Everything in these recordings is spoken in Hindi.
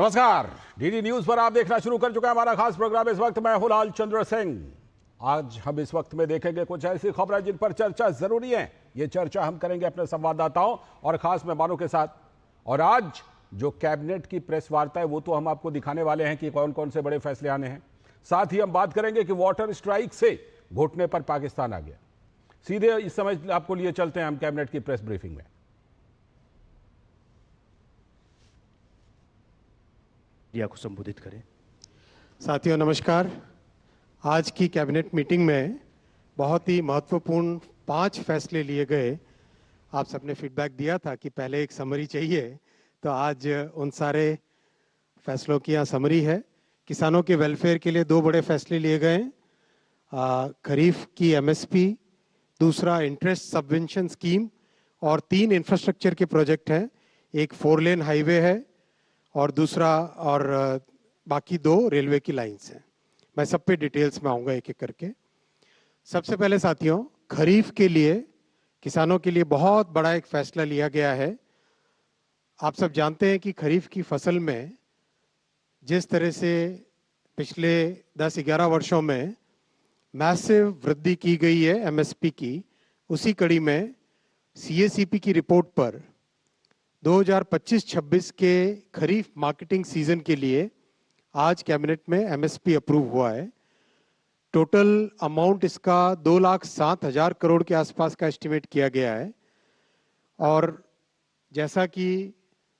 नमस्कार, डीडी न्यूज पर आप देखना शुरू कर चुका है हमारा खास प्रोग्राम। इस वक्त मैं हूं लाल चंद्र सिंह। आज हम इस वक्त में देखेंगे कुछ ऐसी खबरें जिन पर चर्चा जरूरी है। ये चर्चा हम करेंगे अपने संवाददाताओं और खास मेहमानों के साथ। और आज जो कैबिनेट की प्रेस वार्ता है वो तो हम आपको दिखाने वाले हैं कि कौन कौन से बड़े फैसले आने हैं। साथ ही हम बात करेंगे कि वाटर स्ट्राइक से घुटने पर पाकिस्तान आ गया। सीधे इस समय आपको लिए चलते हैं हम कैबिनेट की प्रेस ब्रीफिंग में। को संबोधित करें। साथियों नमस्कार। आज की कैबिनेट मीटिंग में बहुत ही महत्वपूर्ण 5 फैसले लिए गए। आप सबने फीडबैक दिया था कि पहले एक समरी चाहिए, तो आज उन सारे फैसलों की यहाँ समरी है। किसानों के वेलफेयर के लिए 2 बड़े फैसले लिए गए। खरीफ की एमएसपी, दूसरा इंटरेस्ट सबवेंशन स्कीम और 3 इंफ्रास्ट्रक्चर के प्रोजेक्ट हैं। एक 4 लेन हाईवे है और दूसरा और बाकी 2 रेलवे की लाइंस हैं। मैं सब पे डिटेल्स में आऊँगा एक एक करके। सबसे पहले साथियों, खरीफ के लिए किसानों के लिए बहुत बड़ा एक फैसला लिया गया है। आप सब जानते हैं कि खरीफ की फसल में जिस तरह से पिछले 10-11 वर्षों में मैसिव वृद्धि की गई है एमएसपी की, उसी कड़ी में सीएसीपी की रिपोर्ट पर 2025-26 के खरीफ मार्केटिंग सीजन के लिए आज कैबिनेट में एमएसपी अप्रूव हुआ है। टोटल अमाउंट इसका 2,07,000 करोड़ के आसपास का एस्टिमेट किया गया है। और जैसा कि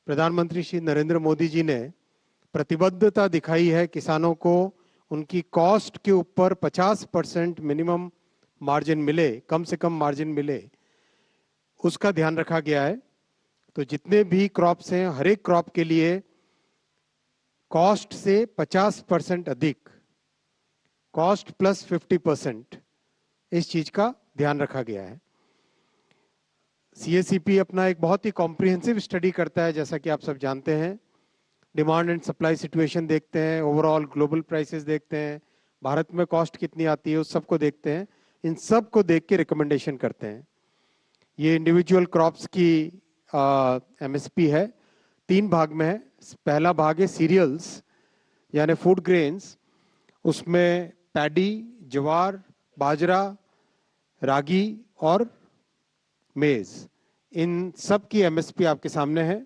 प्रधानमंत्री श्री नरेंद्र मोदी जी ने प्रतिबद्धता दिखाई है किसानों को उनकी कॉस्ट के ऊपर 50% मिनिमम मार्जिन मिले, कम से कम मार्जिन मिले, उसका ध्यान रखा गया है। तो जितने भी क्रॉप्स हैं, हर एक क्रॉप के लिए कॉस्ट से 50% अधिक, कॉस्ट प्लस 50%, इस चीज का ध्यान रखा गया है। सीएसीपी अपना एक बहुत ही कॉम्प्रिहेंसिव स्टडी करता है, जैसा कि आप सब जानते हैं। डिमांड एंड सप्लाई सिचुएशन देखते हैं, ओवरऑल ग्लोबल प्राइसेस देखते हैं, भारत में कॉस्ट कितनी आती है उस सब को देखते हैं। इन सब को देख के रिकमेंडेशन करते हैं। ये इंडिविजुअल क्रॉप्स की एमएसपी है, 3 भाग में है। पहला भाग है सीरियल्स यानी फूड ग्रेन्स, उसमें पैडी, ज्वार, बाजरा, रागी और मेज, इन सब की एमएसपी आपके सामने है।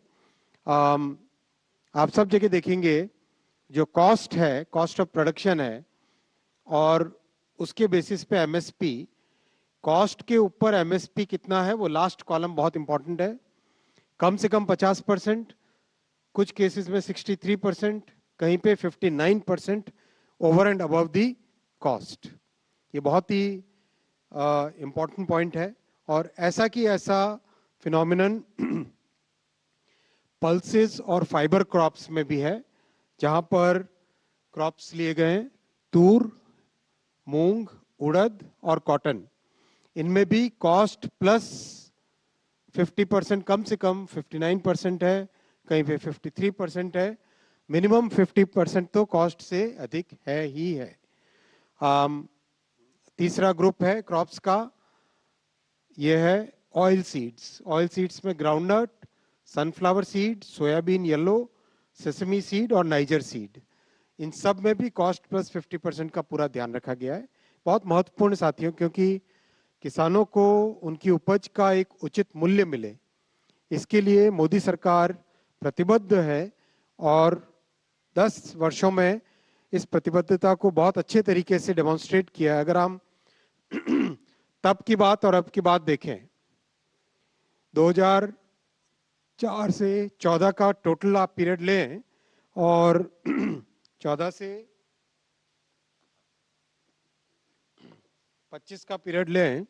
आप सब जगह देखेंगे जो कॉस्ट है, कॉस्ट ऑफ प्रोडक्शन है, और उसके बेसिस पे एमएसपी, कॉस्ट के ऊपर एमएसपी कितना है वो लास्ट कॉलम बहुत इंपॉर्टेंट है। कम से कम 50%, कुछ केसेस में 63%, कहीं पे 59% over and above the cost. ये बहुत ही इंपॉर्टेंट पॉइंट है। और ऐसा कि ऐसा फिनोमिनन पल्सेस और फाइबर क्रॉप्स में भी है, जहां पर क्रॉप्स लिए गए हैं तूर, मूंग, उड़द और कॉटन। इनमें भी कॉस्ट प्लस 50%, कम से कम 59% है, कहीं पे 53% है, मिनिमम 50% तो कॉस्ट से अधिक है ही है। तीसरा ग्रुप है क्रॉप्स का, ये है ऑयल सीड्स। ऑयल सीड्स में groundnut, sunflower seed, soybean yellow, sesame seed और नाइजर सीड, इन सब में भी कॉस्ट प्लस 50% का पूरा ध्यान रखा गया है। बहुत महत्वपूर्ण साथियों, क्योंकि किसानों को उनकी उपज का एक उचित मूल्य मिले, इसके लिए मोदी सरकार प्रतिबद्ध है और 10 वर्षों में इस प्रतिबद्धता को बहुत अच्छे तरीके से डेमोन्स्ट्रेट किया है। अगर हम तब की बात और अब की बात देखें, 2004 से 14 का टोटल आप पीरियड लें और 14 से 25 का पीरियड लें,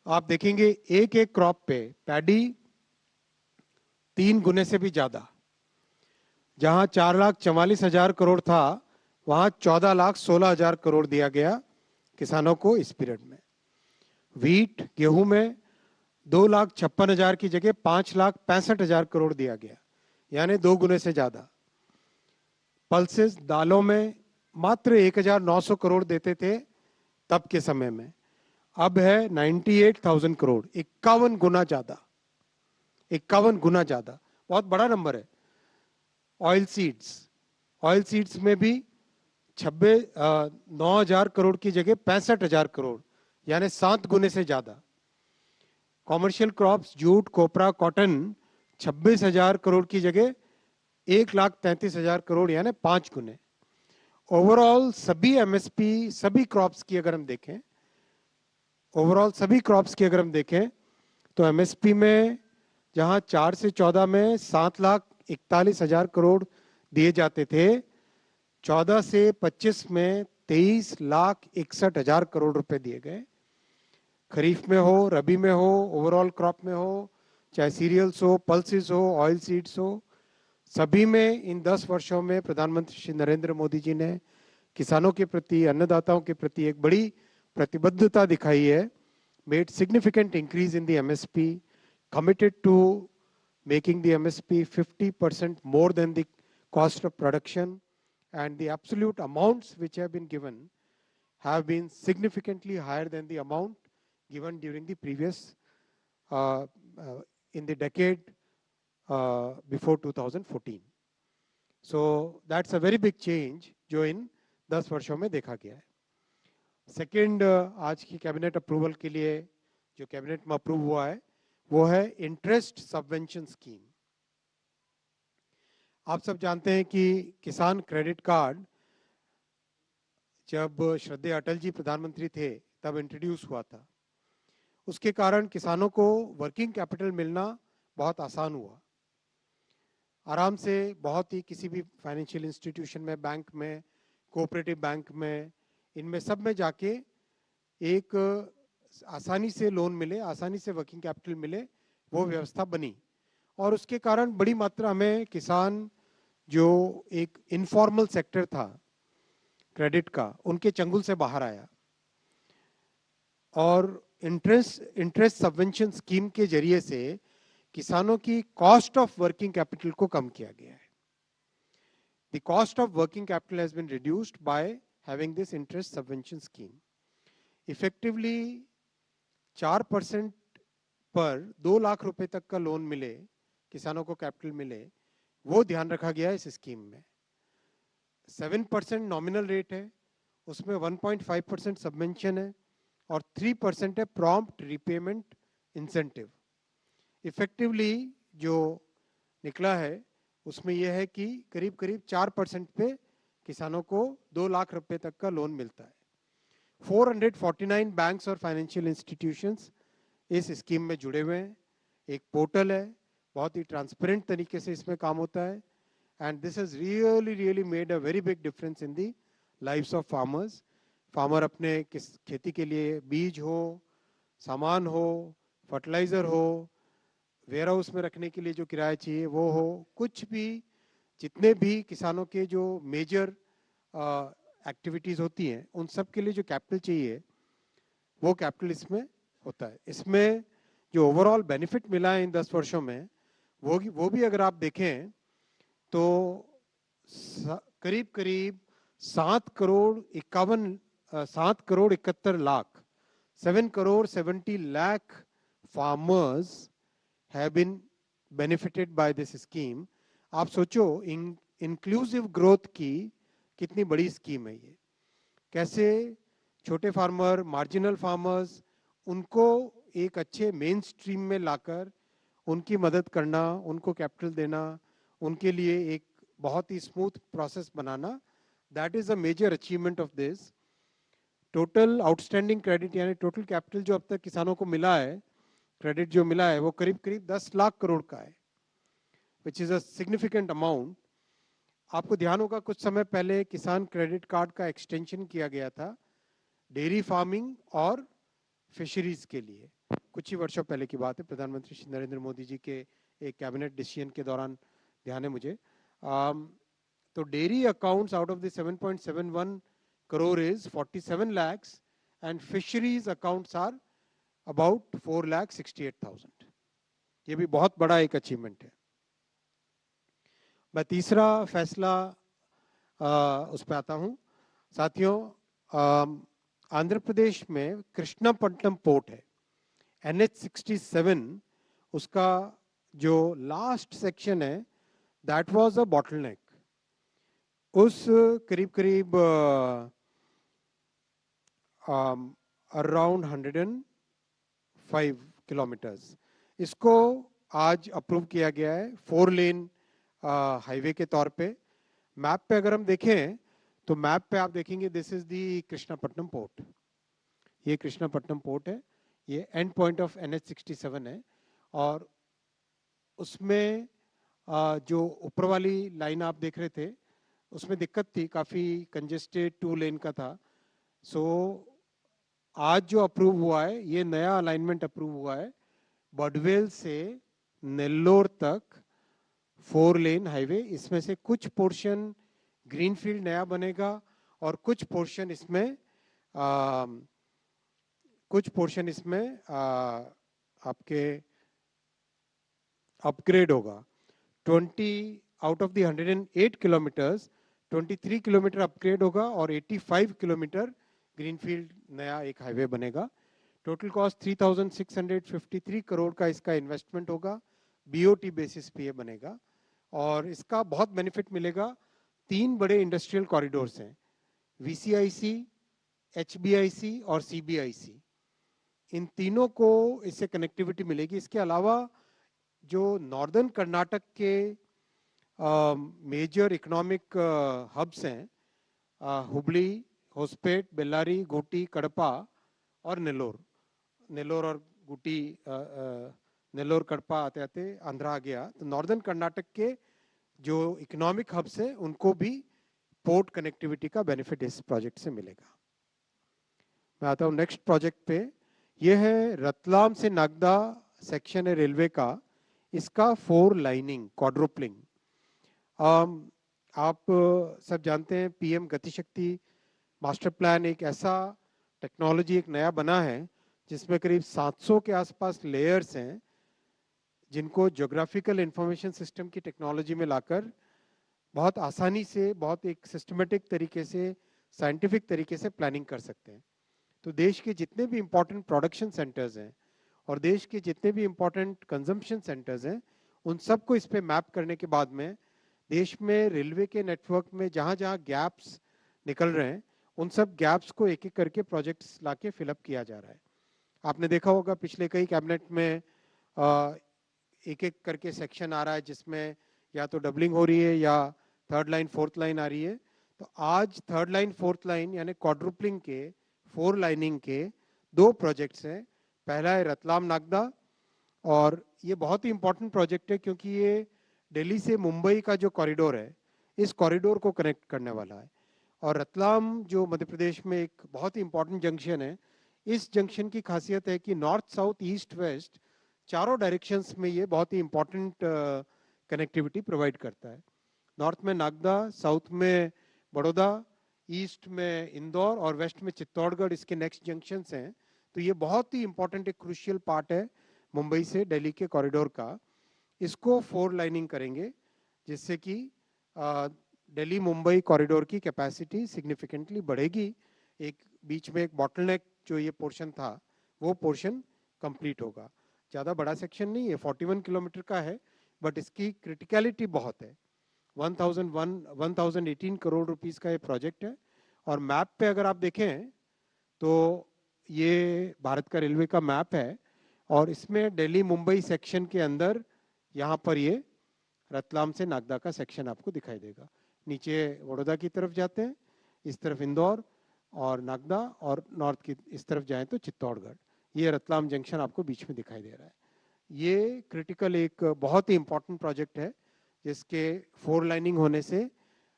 आप देखेंगे एक एक क्रॉप पे पैडी 3 गुने से भी ज्यादा। जहां 4,44,000 करोड़ था, वहां 14,16,000 करोड़ दिया गया किसानों को इस पीरियड में। व्हीट, गेहूं में 2,56,000 की जगह 5,65,000 करोड़ दिया गया, यानी 2 गुने से ज्यादा। पल्सेस, दालों में मात्र 1,900 करोड़ देते थे तब के समय में, अब है 98,000 करोड़, 51 गुना ज्यादा, 51 गुना ज्यादा, बहुत बड़ा नंबर है। ऑयल सीड्स ऑयल सीड्स में भी 9,000 करोड़ की जगह 65,000 करोड़, यानी 7 गुने से ज्यादा। कॉमर्शियल क्रॉप्स जूट, कोपरा, कॉटन 26,000 करोड़ की जगह 1,33,000 करोड़, यानी 5 गुने। ओवरऑल सभी एमएसपी, सभी क्रॉप्स की अगर हम देखें, तो एमएसपी में जहां 4 से 14 में 7,41,000 करोड़ दिए जाते थे, 14 से 25 में 23,61,000 करोड़ रुपए दिए गए। खरीफ में हो, रबी में हो, ओवरऑल क्रॉप में हो, चाहे सीरियल्स हो, पल्सेस हो, ऑयल सीड्स हो, सभी में इन 10 वर्षों में प्रधानमंत्री श्री नरेंद्र मोदी जी ने किसानों के प्रति, अन्नदाताओं के प्रति एक बड़ी प्रतिबद्धता दिखाई है। Made significant increase in the MSP, committed to making the MSP 50% more than the cost of production, and the absolute amounts which have been given have been significantly higher than the amount given during the previous in the decade before 2014. So that's a very big change जो इन 10 वर्षों में देखा गया है। सेकेंड, आज की कैबिनेट अप्रूवल के लिए जो कैबिनेट में अप्रूव हुआ है वो है इंटरेस्ट सबवेंशन स्कीम। आप सब जानते हैं कि किसान क्रेडिट कार्ड जब श्रद्धेय अटल जी प्रधानमंत्री थे तब इंट्रोड्यूस हुआ था। उसके कारण किसानों को वर्किंग कैपिटल मिलना बहुत आसान हुआ। आराम से बहुत ही किसी भी फाइनेंशियल इंस्टीट्यूशन में, बैंक में, कोऑपरेटिव बैंक में, इनमें सब में जाके एक आसानी से लोन मिले, आसानी से वर्किंग कैपिटल मिले, वो व्यवस्था बनी। और उसके कारण बड़ी मात्रा में किसान जो एक इनफॉर्मल सेक्टर था क्रेडिट का, उनके चंगुल से बाहर आया। और इंटरेस्ट सबवेंशन स्कीम के जरिए से किसानों की कॉस्ट ऑफ वर्किंग कैपिटल को कम किया गया है। The cost of working capital has been reduced by having this interest subvention scheme. Effectively 4% पर 2 लाख रुपए तक का लोन मिले, किसानों को कैपिटल मिले, वो ध्यान रखा गया है इस स्कीम में। 7% नॉमिनल रेट है, उसमें 1.5% सबवेंशन है और 3% है प्रॉम्प्ट रीपेमेंट इंसेंटिव। इफेक्टिवली जो निकला है उसमें यह है कि करीब करीब 4% पे किसानों को 2 लाख रुपए तक का लोन मिलता है। 449 बैंक्स और फाइनेंशियल इंस्टीट्यूशंस इस स्कीम में जुड़े हुए हैं। एक पोर्टल है, बहुत ही ट्रांसपेरेंट तरीके से इसमें काम होता है। And this has really made a very big difference in the lives of farmers. Farmer अपने खेती के लिए बीज हो, सामान हो, फर्टिलाइजर हो, वेयर हाउस में रखने के लिए जो किराया चाहिए वो हो, कुछ भी, जितने भी किसानों के जो मेजर एक्टिविटीज होती हैं, उन सब के लिए जो कैपिटल चाहिए वो कैपिटल इसमें होता है। इसमें जो ओवरऑल बेनिफिट मिला है इन 10 वर्षों में, वो भी अगर आप देखें तो करीब करीब 7 crore 71 lakh 7 crore 70 lakh farmers have been benefited by this scheme। आप सोचो इंक्लूसिव ग्रोथ की कितनी बड़ी स्कीम है ये। कैसे छोटे फार्मर, मार्जिनल फार्मर्स, उनको एक अच्छे मेन स्ट्रीम में लाकर उनकी मदद करना, उनको कैपिटल देना, उनके लिए एक बहुत ही स्मूथ प्रोसेस बनाना, that is a major achievement of this. Total outstanding credit यानी टोटल कैपिटल जो अब तक किसानों को मिला है, क्रेडिट जो मिला है, वो करीब करीब 10 लाख करोड़ का है, which is a significant amount. आपको ध्यान होगा कुछ समय पहले किसान क्रेडिट कार्ड का एक्सटेंशन किया गया था डेयरी फार्मिंग और फिशरीज के लिए। कुछ ही वर्षों पहले की बात है, प्रधानमंत्री श्री नरेंद्र मोदी जी के एक कैबिनेट डिसीजन के दौरान ध्यान है मुझे। तो dairy accounts out of the 7.71 crore is 47 lakhs and fisheries accounts are about 4,68,000। ये भी बहुत बड़ा एक अचीवमेंट है। मैं तीसरा फैसला उस पर आता हूँ। साथियों, आंध्र प्रदेश में कृष्णापट्टनम पोर्ट है, NH-67, उसका जो लास्ट सेक्शन है दैट वाज अ बॉटलनेक। उस करीब करीब अराउंड 105 किलोमीटर्स, इसको आज अप्रूव किया गया है 4 लेन हाईवे के तौर पे। मैप पे अगर हम देखें तो मैप पे आप देखेंगे this is the Krishnapatnam port. ये कृष्णापट्टनम पोर्ट है, ये एंड पॉइंट ऑफ NH-67 है। और उसमें जो ऊपर वाली लाइन आप देख रहे थे उसमें दिक्कत थी, काफ़ी कंजेस्टेड 2 लेन का था। सो आज जो अप्रूव हुआ है, ये नया अलाइनमेंट अप्रूव हुआ है, बडवेल से नेल्लोर तक 4 लेन हाईवे। इसमें से कुछ पोर्शन ग्रीनफील्ड नया बनेगा और कुछ पोर्शन इसमें आपके अपग्रेड होगा। 20 out of the 108 kilometres 23 kilometre upgrade होगा और 85 किलोमीटर ग्रीनफील्ड नया एक हाईवे बनेगा। टोटल कॉस्ट 3,653 करोड़ का इसका इन्वेस्टमेंट होगा, BOT बेसिस पे ये बनेगा। और इसका बहुत बेनिफिट मिलेगा। 3 बड़े इंडस्ट्रियल कॉरिडोर्स हैं, VCIC, HBIC और CBIC। इन तीनों को इससे कनेक्टिविटी मिलेगी। इसके अलावा जो नॉर्दर्न कर्नाटक के मेजर इकोनॉमिक हब्स हैं, हुबली, होस्पेट, बेल्लारी, घोटी, कड़पा और नेल्लोर और गुटी, नेल्लोर कड़पा आते आते आंध्रा आ गया। तो नॉर्दर्न कर्नाटक के जो इकोनॉमिक हब्स है उनको भी पोर्ट कनेक्टिविटी का बेनिफिट इस प्रोजेक्ट से मिलेगा। मैं आता हूँ नेक्स्ट प्रोजेक्ट पे। ये है रतलाम से नागदा सेक्शन है रेलवे का, इसका 4 लाइनिंग क्वाड्रुपलिंग। आप सब जानते हैं PM गतिशक्ति मास्टर प्लान एक ऐसा टेक्नोलॉजी एक नया बना है जिसमें करीब 700 के आसपास लेयर्स हैं, जिनको ज्योग्राफिकल इंफॉर्मेशन सिस्टम की टेक्नोलॉजी में लाकर बहुत आसानी से, बहुत एक सिस्टमेटिक तरीके से, साइंटिफिक तरीके से प्लानिंग कर सकते हैं। तो देश के जितने भी इम्पोर्टेंट प्रोडक्शन सेंटर्स हैं और देश के जितने भी इम्पोर्टेंट कंजम्पशन सेंटर्स हैं, उन सबको इस पे मैप करने के बाद में देश में रेलवे के नेटवर्क में जहाँ जहाँ गैप्स निकल रहे हैं उन सब गैप्स को एक एक करके प्रोजेक्ट्स लाके फिलअप किया जा रहा है। आपने देखा होगा पिछले कई कैबिनेट में एक एक करके सेक्शन आ रहा है जिसमें या तो डबलिंग हो रही है या 3rd लाइन 4th लाइन आ रही है। तो आज 3rd लाइन 4th लाइन यानी क्वाड्रुपलिंग के 4 लाइनिंग के 2 प्रोजेक्ट्स हैं। पहला है रतलाम नागदा, और ये बहुत ही इंपॉर्टेंट प्रोजेक्ट है क्योंकि ये दिल्ली से मुंबई का जो कॉरिडोर है, इस कॉरिडोर को कनेक्ट करने वाला है। और रतलाम जो मध्य प्रदेश में एक बहुत ही इंपॉर्टेंट जंक्शन है, इस जंक्शन की खासियत है कि नॉर्थ, साउथ, ईस्ट, वेस्ट चारों डायरेक्शंस में ये बहुत ही इंपॉर्टेंट कनेक्टिविटी प्रोवाइड करता है। नॉर्थ में नागदा, साउथ में बड़ौदा, ईस्ट में इंदौर और वेस्ट में चित्तौड़गढ़ इसके नेक्स्ट जंक्शंस हैं। तो ये बहुत ही इंपॉर्टेंट एक क्रूशियल पार्ट है मुंबई से दिल्ली के कॉरिडोर का। इसको 4 लाइनिंग करेंगे जिससे कि दिल्ली मुंबई कॉरिडोर की कैपेसिटी सिग्निफिकेंटली बढ़ेगी। एक बीच में एक बॉटलनेक जो ये पोर्शन था वो पोर्शन कंप्लीट होगा। ज़्यादा बड़ा सेक्शन नहीं है, 41 किलोमीटर का है, बट इसकी क्रिटिकलिटी बहुत है। 1018 करोड़ रुपीस का ये प्रोजेक्ट है। और मैप पे अगर आप देखें तो ये भारत का रेलवे का मैप है और इसमें दिल्ली मुंबई सेक्शन के अंदर यहाँ पर ये रतलाम से नागदा का सेक्शन आपको दिखाई देगा। नीचे बड़ौदा की तरफ जाते हैं, इस तरफ इंदौर और नागदा, और नॉर्थ की इस तरफ जाएं तो चित्तौड़गढ़। ये रतलाम जंक्शन आपको बीच में दिखाई दे रहा है। ये क्रिटिकल एक बहुत ही इंपॉर्टेंट प्रोजेक्ट है जिसके 4 लाइनिंग होने से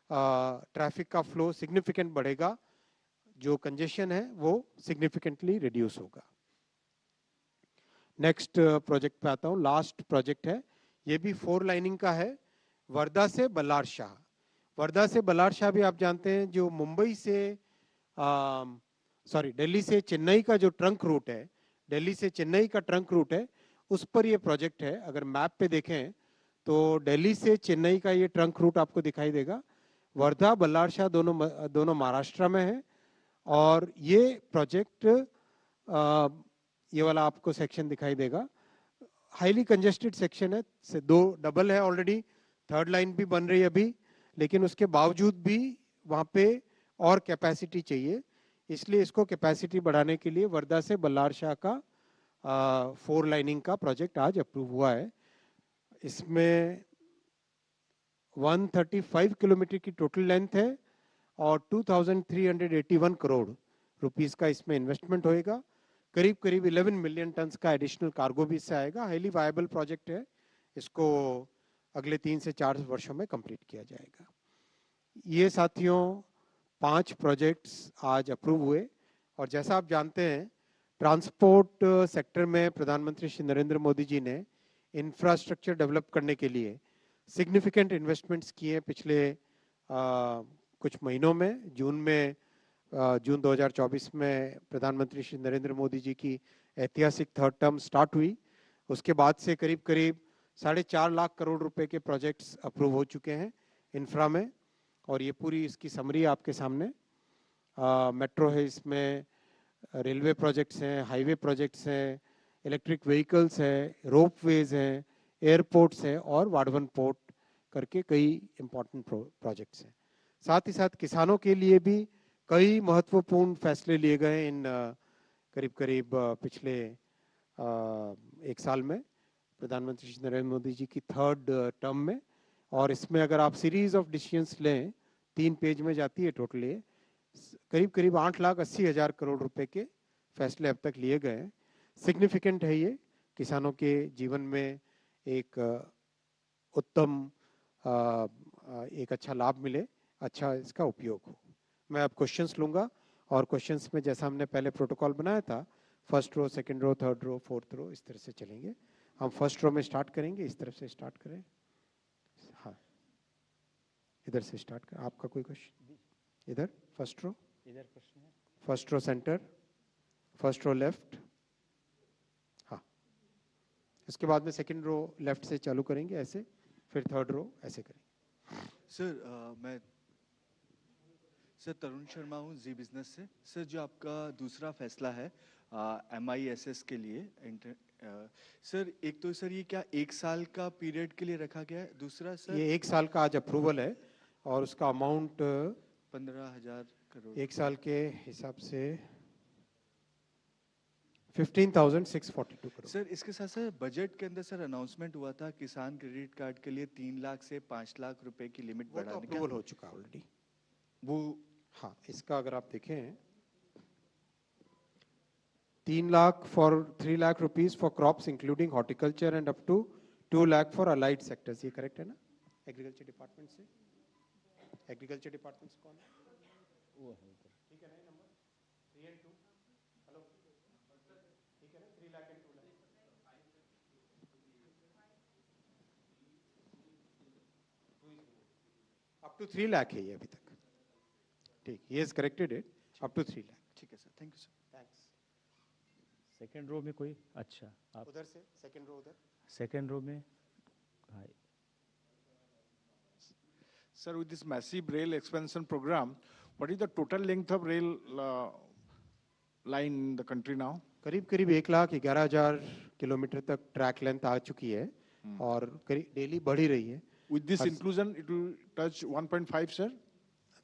ट्रैफिक का फ्लो सिग्निफिकेंट बढ़ेगा, जो कंजेशन है वो सिग्निफिकेंटली रिड्यूस होगा। नेक्स्ट प्रोजेक्ट पे आता हूँ, लास्ट प्रोजेक्ट है, ये भी 4 लाइनिंग का है, वर्धा से बल्लार शाह। वर्धा से बल्लार शाह भी आप जानते हैं जो मुंबई से दिल्ली से चेन्नई का जो ट्रंक रूट है, दिल्ली से चेन्नई का ट्रंक रूट है, उस पर ये प्रोजेक्ट है। अगर मैप पे देखें तो दिल्ली से चेन्नई का ये ट्रंक रूट आपको दिखाई देगा। वर्धा बल्लार शाह दोनों महाराष्ट्र में है। और ये प्रोजेक्ट ये वाला आपको सेक्शन दिखाई देगा, हाईली कंजेस्टेड सेक्शन है, से 2 डबल है ऑलरेडी, 3rd लाइन भी बन रही है अभी, लेकिन उसके बावजूद भी वहाँ पे और कैपेसिटी चाहिए, इसलिए इसको कैपेसिटी बढ़ाने के लिए वर्धा से बल्लारशाह का 4 लाइनिंग का प्रोजेक्ट आज अप्रूव हुआ है। इसमें 135 किलोमीटर की टोटल लेंथ है और 2381 करोड़ रुपीस का इसमें इन्वेस्टमेंट होएगा। करीब करीब 11 मिलियन टन्स का एडिशनल कार्गो भी इससे आएगा। हाईली वायबल प्रोजेक्ट है, इसको अगले 3 से 4 वर्षों में कंप्लीट किया जाएगा। ये साथियों 5 प्रोजेक्ट्स आज अप्रूव हुए और जैसा आप जानते हैं ट्रांसपोर्ट सेक्टर में प्रधानमंत्री श्री नरेंद्र मोदी जी ने इंफ्रास्ट्रक्चर डेवलप करने के लिए सिग्निफिकेंट इन्वेस्टमेंट्स किए पिछले कुछ महीनों में। जून 2024 में प्रधानमंत्री श्री नरेंद्र मोदी जी की ऐतिहासिक 3rd टर्म स्टार्ट हुई। उसके बाद से करीब करीब 4.5 लाख करोड़ रुपए के प्रोजेक्ट्स अप्रूव हो चुके हैं इंफ्रा में, और ये पूरी इसकी समरी आपके सामने। मेट्रो है, इसमें रेलवे प्रोजेक्ट्स हैं, हाईवे प्रोजेक्ट्स हैं, इलेक्ट्रिक व्हीकल्स हैं, रोपवेज हैं, एयरपोर्ट्स हैं और वाडवन पोर्ट करके कई इंपॉर्टेंट प्रोजेक्ट्स हैं। साथ ही साथ किसानों के लिए भी कई महत्वपूर्ण फैसले लिए गए इन करीब करीब पिछले 1 साल में प्रधानमंत्री श्री नरेंद्र मोदी जी की 3rd टर्म में। और इसमें अगर आप सीरीज ऑफ डिसीजंस लें, 3 पेज में जाती है टोटल, ये करीब करीब 8,80,000 करोड़ रुपए के फैसले अब तक लिए गए हैं। सिग्निफिकेंट है ये, किसानों के जीवन में एक उत्तम एक अच्छा लाभ मिले, अच्छा इसका उपयोग हो। मैं अब क्वेश्चंस लूंगा और क्वेश्चंस में जैसा हमने पहले प्रोटोकॉल बनाया था, 1st रो, 2nd रो, 3rd रो, 4th रो, इस तरह से चलेंगे। हम 1st रो में स्टार्ट करेंगे, इस तरफ से स्टार्ट करें। हाँ, इधर से स्टार्ट करें। आपका कोई क्वेश्चन? इधर 1st रो, इधर प्रश्न है। 1st रो सेंटर, 1st रो लेफ्ट। हाँ, इसके बाद में 2nd रो लेफ्ट से चालू करेंगे ऐसे, फिर 3rd रो ऐसे करेंगे। मैं तरुण शर्मा हूँ जी बिजनेस से। सर, जो आपका दूसरा फैसला है MISS के लिए, सर एक तो सर ये क्या 1 साल का पीरियड के लिए रखा गया है? दूसरा सर ये 1 साल का आज अप्रूवल है और उसका अमाउंट 15,000 करोड़ 1 साल के हिसाब से 15,642 करोड़। सर इसके साथ सर बजट के अंदर सर अनाउंसमेंट हुआ था किसान क्रेडिट कार्ड के लिए 3 लाख से 5 लाख रुपए की लिमिट वो तो बढ़ाने अप्रूवल हो चुका ऑलरेडी वो। हाँ, इसका अगर आप देखें 3 lakh for 3 lakh rupees for crops including horticulture and up to 2 lakh for allied sectors. ये करेक्ट है ना? एग्रीकल्चर डिपार्टमेंट से, एग्रीकल्चर डिपार्टमेंट से कौन है? वो है ऊपर, ठीक है ना? नंबर 3 and 2, हेलो, ठीक है ना? 3 lakh and 2 lakh, up to 3 lakh है ये अभी तक। ठीक, ये is corrected it, up to 3 lakh. ठीक है sir, thank you sir. Thanks. 2nd row में कोई? अच्छा, आप उधर से 2nd रो, उधर 2nd रो में। हाँ, Sir, with this massive rail expansion program, what is the total length of rail line in the country now? करीब करीब 1,11,000 किलोमीटर तक ट्रैक लेंथ आ चुकी है और डेली बढ़ ही रही है। With this inclusion, it will touch 1.5, sir?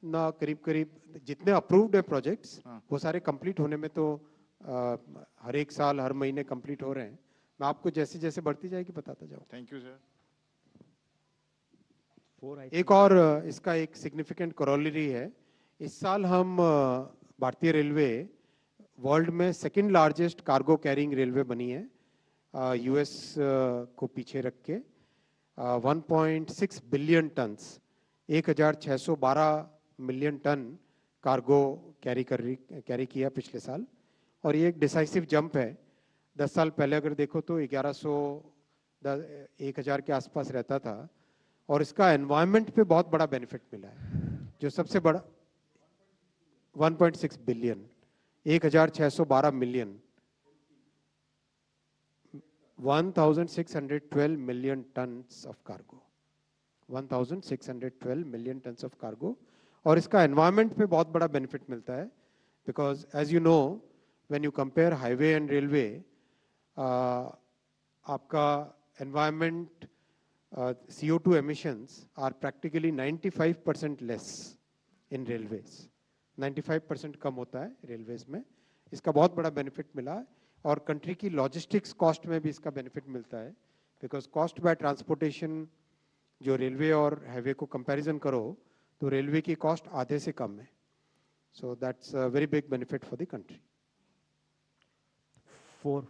ना, करीब करीब जितने अप्रूव्ड है प्रोजेक्ट्स वो सारे कंप्लीट होने में तो हर 1 साल हर महीने कंप्लीट हो रहे हैं। मैं आपको जैसे जैसे बढ़ती जाएगी बताता जाऊँ। Thank you, sir. एक और इसका एक सिग्निफिकेंट करोलरी है, इस साल हम भारतीय रेलवे वर्ल्ड में 2nd largest cargo carrying railway बनी है, US को पीछे रख के। 1.6 billion tons, 1,612 million ton cargo carry किया पिछले साल, और ये एक डिसाइसिव जंप है। 10 साल पहले अगर देखो तो 1,000 के आसपास रहता था, और इसका एनवायरनमेंट पे बहुत बड़ा बेनिफिट मिला है। जो सबसे बड़ा 1.6 billion, 1,612 million, 1,612 million tons of cargo, 1,612 million tons of cargo, और इसका एनवायरनमेंट पे बहुत बड़ा बेनिफिट मिलता है। Because as you know, when you compare highway and railway, आपका environment CO2 emissions are practically 95% less in railways. 95% कम होता है रेलवेज में, इसका बहुत बड़ा बेनिफिट मिला है। और कंट्री की लॉजिस्टिक्स कॉस्ट में भी इसका बेनिफिट मिलता है, बिकॉज कॉस्ट बाय ट्रांसपोर्टेशन जो रेलवे और हाईवे को कंपैरिजन करो तो रेलवे की कॉस्ट आधे से कम है। So that's a very big benefit for the country. 4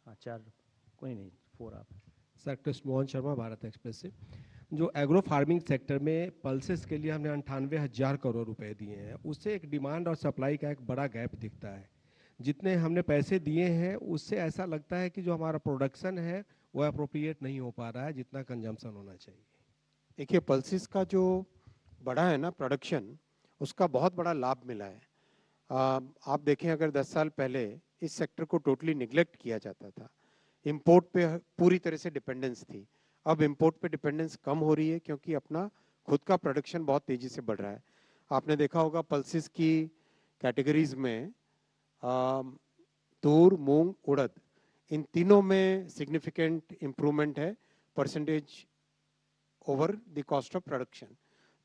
हाँ 4 कोई नहीं 4 आप। सेक्टर मोहन शर्मा भारत एक्सप्रेस से। जो एग्रो फार्मिंग सेक्टर में पल्सेस के लिए हमने 98,000 करोड़ रुपए दिए हैं, उससे एक डिमांड और सप्लाई का एक बड़ा गैप दिखता है। जितने हमने पैसे दिए हैं उससे ऐसा लगता है कि जो हमारा प्रोडक्शन है वो अप्रोप्रिएट नहीं हो पा रहा है जितना कंजम्पशन होना चाहिए। देखिए पल्सेस का जो बढ़ा है ना प्रोडक्शन, उसका बहुत बड़ा लाभ मिला है। आप देखें अगर 10 साल पहले इस सेक्टर को टोटली निगलेक्ट किया जाता था, इंपोर्ट पे पूरी तरह से डिपेंडेंस थी। अब इंपोर्ट पे डिपेंडेंस कम हो रही है क्योंकि अपना खुद का प्रोडक्शन बहुत तेजी से बढ़ रहा है। आपने देखा होगा पल्सेस की कैटेगरीज में तूर, मूंग, उड़द, इन तीनों में सिग्निफिकेंट इम्प्रूवमेंट है percentage over the cost of production.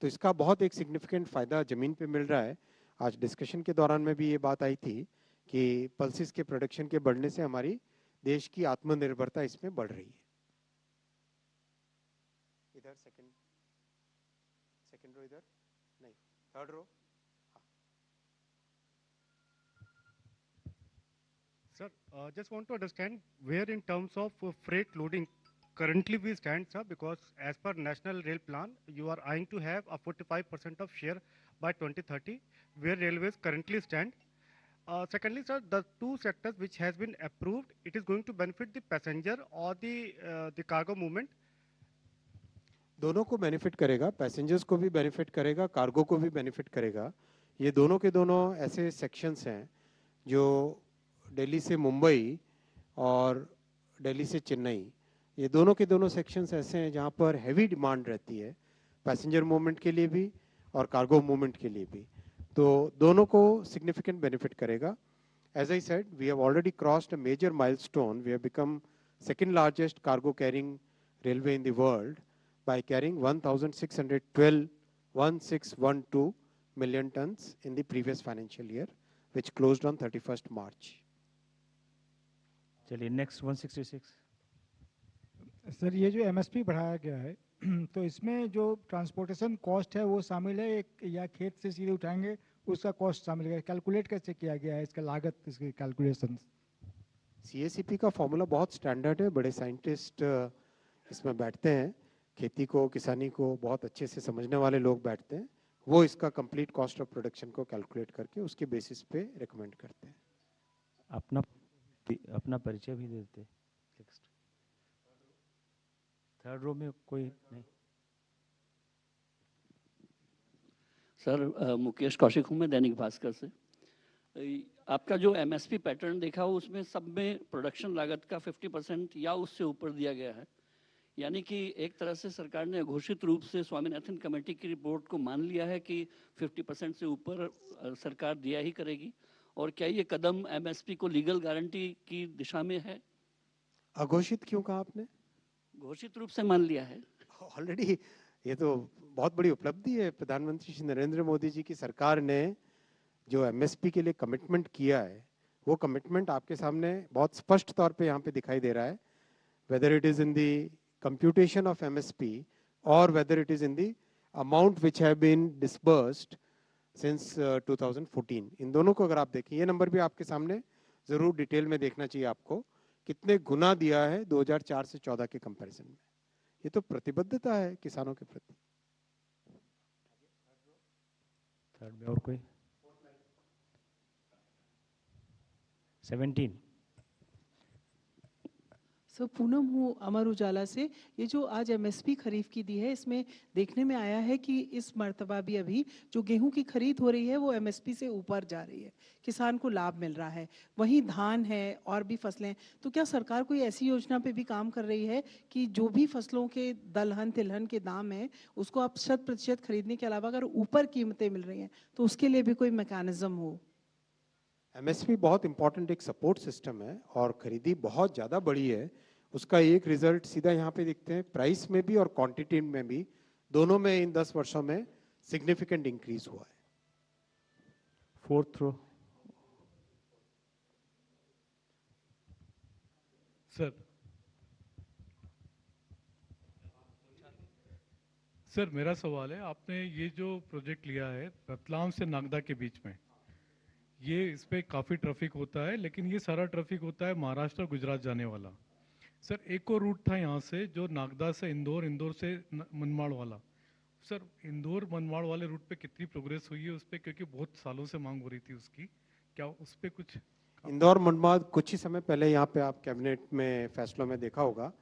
तो इसका बहुत एक सिग्निफिकेंट फायदा जमीन पे मिल रहा है। आज डिस्कशन के दौरान में भी ये बात आई थी कि पल्सेस के प्रोडक्शन के बढ़ने से हमारी देश की आत्मनिर्भरता इसमें बढ़ रही है। इधर सेकंड रो, इधर नहीं, third row. Sir, just want to understand where in terms of freight loading currently we stand, sir, because as per National Rail Plan, you are eyeing to have a 45% of share by 2030, where railways currently stand. Secondly, sir, the two sectors which has been approved, it is going to benefit the passenger or the cargo movement? दोनों को बेनिफिट करेगा, पैसेंजर्स को भी बेनिफिट करेगा, कार्गो को भी बेनिफिट करेगा। ये दोनों के दोनों ऐसे सेक्शंस हैं जो दिल्ली से मुंबई और दिल्ली से चेन्नई, ये दोनों के दोनों सेक्शंस ऐसे हैं जहाँ पर हैवी डिमांड रहती है पैसेंजर मूवमेंट के लिए भी और कार्गो मूवमेंट के लिए भी। तो दोनों को सिग्निफिकेंट बेनिफिट करेगा। As I said, we have already crossed a major milestone. We have become second largest cargo carrying railway in the world by carrying 1,612 million tons in the previous financial year, which closed on 31st March. चलिए नेक्स्ट 166। सर ये जो एमएसपी बढ़ाया गया है तो इसमें जो ट्रांसपोर्टेशन कॉस्ट है वो शामिल है या खेत से सीधे उठाएंगे उसका कॉस्ट शामिल है? कैलकुलेट कैसे किया गया है इसका लागत, इसकी कैलकुलेशन? CACP का फॉर्मूला बहुत स्टैंडर्ड है, बड़े साइंटिस्ट इसमें बैठते हैं, खेती को किसानी को बहुत अच्छे से समझने वाले लोग बैठते हैं, वो इसका कंप्लीट कॉस्ट ऑफ प्रोडक्शन को कैलकुलेट करके उसके बेसिस पे रिकमेंड करते हैं। अपना परिचय भी दे देते। नेक्स्ट थर्ड रो में कोई नहीं। सर मुकेश कौशिक हूँ मैं दैनिक भास्कर से। आपका जो MSP पैटर्न देखा हो उसमें सब में प्रोडक्शन लागत का 50% या उससे ऊपर दिया गया है, यानी कि एक तरह से सरकार ने घोषित रूप से स्वामीनाथन कमेटी की रिपोर्ट को मान लिया है कि 50% से ऊपर सरकार दिया ही करेगी। और क्या ये कदम MSP को लीगल गारंटी की दिशा में है? अघोषित क्यों कहा आपने? घोषित रूप से मान लिया है ऑलरेडी। ये तो बहुत बड़ी उपलब्धि है। प्रधानमंत्री श्री नरेंद्र मोदी जी की सरकार ने जो MSP के लिए कमिटमेंट किया है, वो कमिटमेंट आपके सामने बहुत स्पष्ट तौर पे यहाँ पे दिखाई दे रहा है, whether it is in the computation of MSP or whether it is in the amount which have been disbursed since 2014। इन दोनों को अगर आप देखें, ये नंबर भी आपके सामने जरूर डिटेल में देखना चाहिए आपको, कितने गुना दिया है 2004 से 14 के कंपैरिजन में। ये तो प्रतिबद्धता है किसानों के प्रति। थर्ड में और कोई? 17। सर पूनम हूँ अमर उजाला से। ये जो आज MSP खरीफ की दी है, इसमें देखने में आया है कि इस मर्तबा भी अभी जो गेहूं की खरीद हो रही है वो MSP से ऊपर जा रही है, किसान को लाभ मिल रहा है। वहीं धान है और भी फसलें, तो क्या सरकार कोई ऐसी योजना पे भी काम कर रही है कि जो भी फसलों के दलहन तिलहन के दाम है उसको आप 100% खरीदने के अलावा अगर ऊपर कीमतें मिल रही हैं तो उसके लिए भी कोई मैकेनिज्म हो? एमएसपी बहुत इंपॉर्टेंट एक सपोर्ट सिस्टम है और खरीदी बहुत ज़्यादा बड़ी है। उसका एक रिजल्ट सीधा यहाँ पे दिखते हैं, प्राइस में भी और क्वांटिटी में भी, दोनों में इन 10 वर्षों में सिग्निफिकेंट इंक्रीज हुआ है। Fourth row. सर मेरा सवाल है, आपने ये जो प्रोजेक्ट लिया है रतलाम से नागदा के बीच में, ये इस पे काफ़ी ट्रैफिक होता है, लेकिन ये सारा ट्रैफिक होता है महाराष्ट्र गुजरात जाने वाला। सर एक और रूट था यहाँ से जो नागदा से इंदौर, इंदौर से मनमाड़ वाला। सर इंदौर मनमाड़ वाले रूट पे कितनी प्रोग्रेस हुई है उस पर, क्योंकि बहुत सालों से मांग हो रही थी उसकी, क्या उस पर कुछ? इंदौर मनमाड़ कुछ ही समय पहले यहाँ पे आप कैबिनेट में फैसलों में देखा होगा,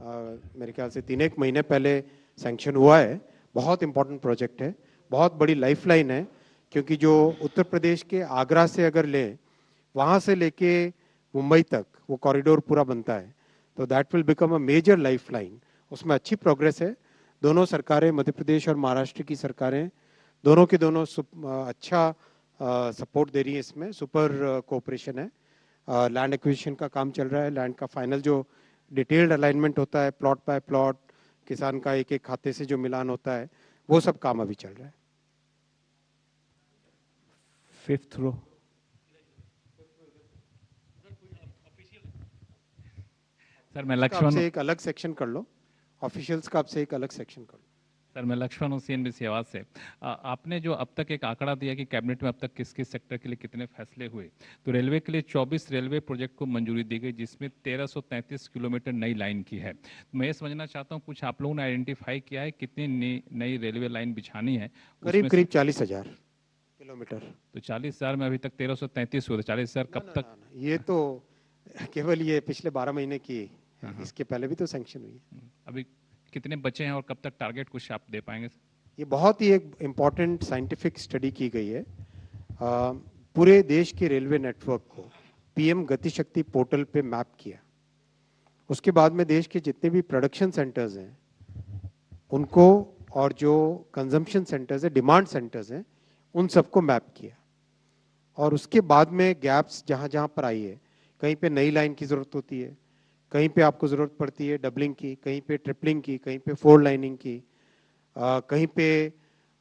मेरे ख्याल से 3-1 महीने पहले सैंक्शन हुआ है। बहुत इंपॉर्टेंट प्रोजेक्ट है, बहुत बड़ी लाइफलाइन है, क्योंकि जो उत्तर प्रदेश के आगरा से अगर लें, वहाँ से लेके मुंबई तक वो कॉरिडोर पूरा बनता है, तो that will become a major lifeline. उसमें अच्छी प्रोग्रेस है। दोनों सरकारें, मध्य प्रदेश और महाराष्ट्र की सरकारें, दोनों की दोनों अच्छा सपोर्ट दे रही है। इसमें सुपर कोऑपरेशन है। लैंड एक्विजिशन का काम चल रहा है, लैंड का फाइनल जो डिटेल्ड अलाइनमेंट होता है, प्लॉट बाय प्लॉट, किसान का एक एक खाते से जो मिलान होता है, वो सब काम अभी चल रहा है। फिफ्थ रो। सर मैं लक्ष्मण, एक अलग सेक्शन कर लो, ऑफिशियल्स का आपसे एक अलग सेक्शन कर लो। सर मैं लक्ष्मण हूँ CNBC आवाज़ से। आपने जो अब तक एक आंकड़ा दिया कि कैबिनेट में अब तक किस किस सेक्टर के लिए कितने फैसले हुए, तो रेलवे के लिए 24 रेलवे प्रोजेक्ट को मंजूरी दी गई, जिसमें 1333 किलोमीटर नई लाइन की है। तो मैं ये समझना चाहता हूँ, कुछ आप लोगों ने आइडेंटिफाई किया है कितनी नई रेलवे लाइन बिछानी है? करीब करीब 40,000 किलोमीटर। तो 40,000 में अभी तक 1333 हुए, तो 40,000 कब तक? ये तो केवल ये पिछले 12 महीने की, इसके पहले भी तो सैंक्शन हुई है। अभी कितने बचे हैं और कब तक टारगेट कुछ आप दे पाएंगे? ये बहुत ही एक इम्पॉर्टेंट साइंटिफिक स्टडी की गई है। पूरे देश के रेलवे नेटवर्क को PM गतिशक्ति पोर्टल पे मैप किया। उसके बाद में देश के जितने भी प्रोडक्शन सेंटर्स हैं उनको, और जो कंजम्पशन सेंटर्स हैं, डिमांड सेंटर्स हैं, उन सबको मैप किया। और उसके बाद में गैप्स जहाँ जहाँ पर आई है, कहीं पे नई लाइन की ज़रूरत होती है, कहीं पे आपको ज़रूरत पड़ती है डबलिंग की, कहीं पे ट्रिपलिंग की, कहीं पे 4 लाइनिंग की, कहीं पे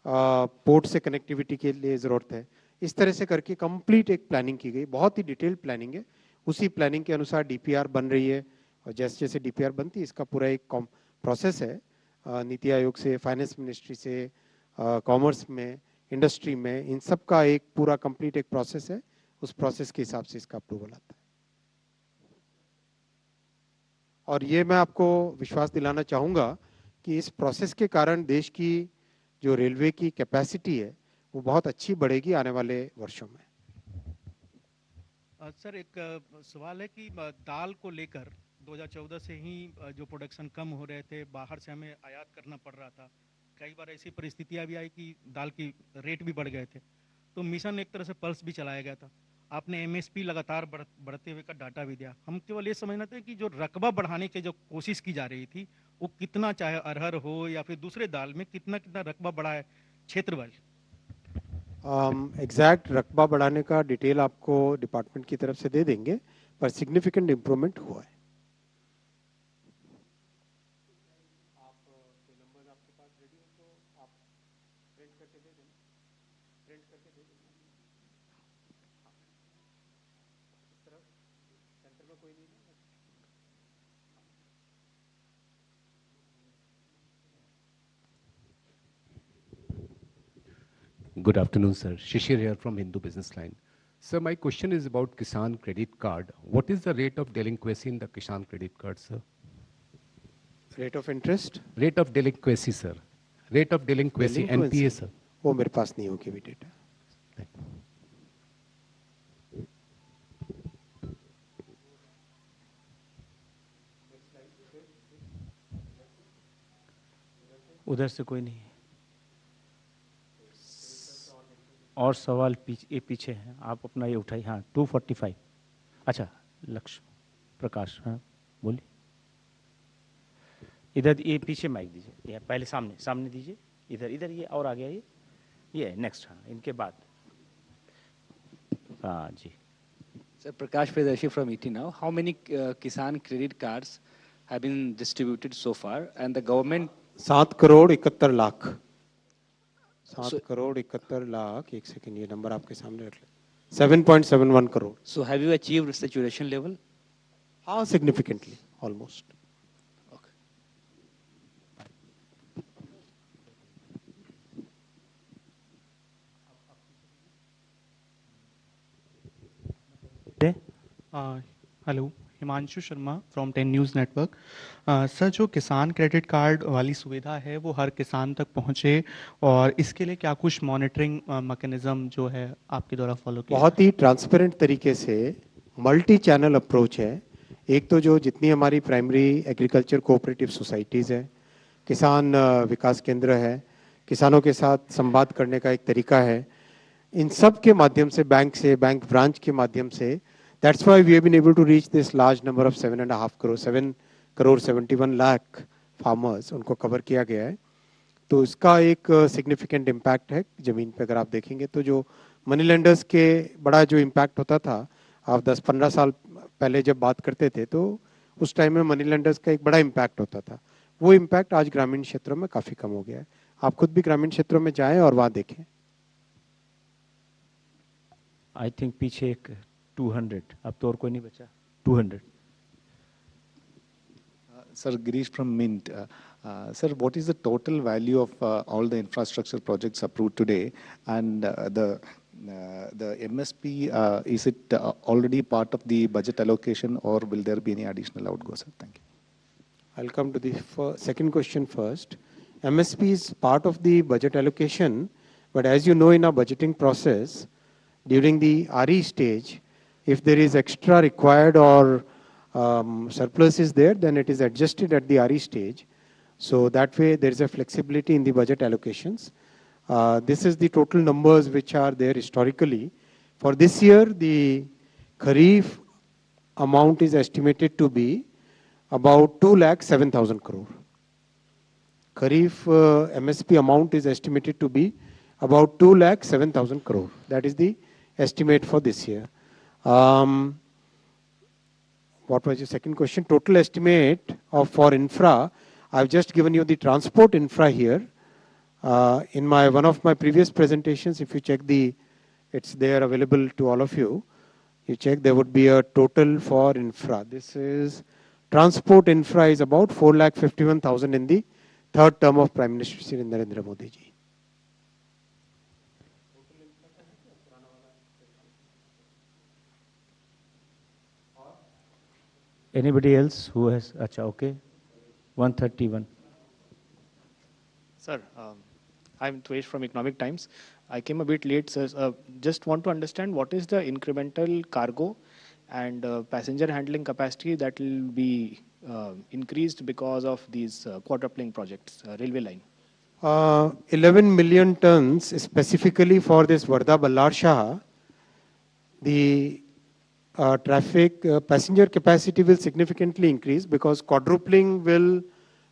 पोर्ट से कनेक्टिविटी के लिए ज़रूरत है। इस तरह से करके कंप्लीट एक प्लानिंग की गई, बहुत ही डिटेल्ड प्लानिंग है। उसी प्लानिंग के अनुसार DPR बन रही है, और जैसे जैसे DPR बनती है, इसका पूरा एक प्रोसेस है, नीति आयोग से, फाइनेंस मिनिस्ट्री से, कॉमर्स में, इंडस्ट्री में, इन सब का एक पूरा कंप्लीट एक प्रोसेस है। उस प्रोसेस के हिसाब से इसका अप्रूवल आता है। और ये मैं आपको विश्वास दिलाना चाहूँगा कि इस प्रोसेस के कारण देश की जो रेलवे की कैपेसिटी है वो बहुत अच्छी बढ़ेगी आने वाले वर्षों में। सर एक सवाल है कि दाल को लेकर 2014 से ही जो प्रोडक्शन कम हो रहे थे, बाहर से हमें आयात करना पड़ रहा था। कई बार ऐसी परिस्थितियां भी आई कि दाल की रेट भी बढ़ गए थे, तो मिशन एक तरह से पल्स भी चलाया गया था। आपने MSP लगातार बढ़ते हुए का डाटा भी दिया। हम केवल ये समझना था कि जो रकबा बढ़ाने की जो कोशिश की जा रही थी, वो कितना, चाहे अरहर हो या फिर दूसरे दाल में, कितना कितना रकबा बढ़ा है क्षेत्र वाइज? एग्जैक्ट रकबा बढ़ाने का डिटेल आपको डिपार्टमेंट की तरफ से दे देंगे, पर सिग्निफिकेंट इम्प्रूवमेंट हुआ है। Good afternoon, sir. Shishir here from Hindu Business Line. Sir, my question is about Kisan Credit Card. What is the rate of delinquency in the Kisan Credit Card, sir? Rate of interest? Rate of delinquency, sir. Rate of delinquency, NPA, sir. वो मेरे पास नहीं होगी भी डेटा। उधर से कोई नहीं है और सवाल पीछे है, आप अपना ये उठाइए। हाँ 245। अच्छा लक्ष्य प्रकाश, हाँ बोलिए। इधर ये पीछे माइक दीजिए, या पहले सामने दीजिए। इधर ये और आ गया, ये नेक्स्ट। हाँ इनके बाद, हाँ जी Sir, Prakash Priyadarshi from ET Now. How many Kisan credit cards have been distributed so far? And the government... 7 crore 71 lakh 7 crore 71 lakh, एक सेकंड ये नंबर आपके सामने रख ले, 7.71 crore. So have you achieved saturation level? हाँ, significantly, almost. Hello, Himanshu Sharma from 10 news network. Sir, जो किसान क्रेडिट कार्ड वाली सुविधा है वो हर किसान तक पहुंचे, और इसके लिए क्या कुछ मॉनिटरिंग मैकेनिज्म जो है आपके द्वारा फॉलो किया? बहुत ही ट्रांसपेरेंट तरीके से मल्टी चैनल अप्रोच है. एक तो जो जितनी हमारी प्राइमरी एग्रीकल्चर कोऑपरेटिव सोसाइटीज़ है, किसान विकास केंद्र है, किसानों के साथ संवाद करने का एक तरीका है, इन सब के माध्यम से, बैंक ब्रांच के माध्यम से, that's why we have been able to reach this large number of 7.5 crore, 7 crore 71 lakh farmers, उनको कवर किया गया है. तो इसका एक सिग्निफिकेंट इम्पैक्ट है जमीन पे. अगर आप देखेंगे तो जो मनी लेंडर्स के बड़ा जो इम्पैक्ट होता था, आप 10-15 साल पहले जब बात करते थे तो उस टाइम में मनी लेंडर्स का एक बड़ा इम्पैक्ट होता था. वो इम्पैक्ट आज ग्रामीण क्षेत्रों में काफ़ी कम हो गया है. आप खुद भी ग्रामीण क्षेत्रों में जाएं और वहाँ देखें. आई थिंक पीछे एक 200, अब तो और कोई नहीं बचा. 200. Sir, Girish from Mint. Sir, what is the total value of all the infrastructure projects approved today, and the MSP, is it already part of the budget allocation, or will there be any additional outgo, sir? Thank you. I'll come to the second question first. MSP is part of the budget allocation, but as you know, in our budgeting process, during the RE stage, if there is extra required or surplus is there, then it is adjusted at the RE stage. So that way there is a flexibility in the budget allocations. This is the total numbers which are there historically. For this year, the Kharif amount is estimated to be about 2,07,000 crore. Kharif MSP amount is estimated to be about 2,07,000 crore. That is the estimate for this year. What was your second question? Total estimate of for infra. I've just given you the transport infra here. In one of my previous presentations, if you check it's there available to all of you. You check, there would be a total for infra. This is transport infra is about 4,51,000 in the third term of Prime Minister Shri Narendra Modi ji. Anybody else who has? Acha, okay. 131. Sir, I'm Tvesh from Economic Times. I came a bit late, sir. Just want to understand what is the incremental cargo and passenger handling capacity that will be increased because of these quadrupling projects, railway line. 11 million tons specifically for this Wardha Ballar-Shah. The traffic passenger capacity will significantly increase because quadrupling will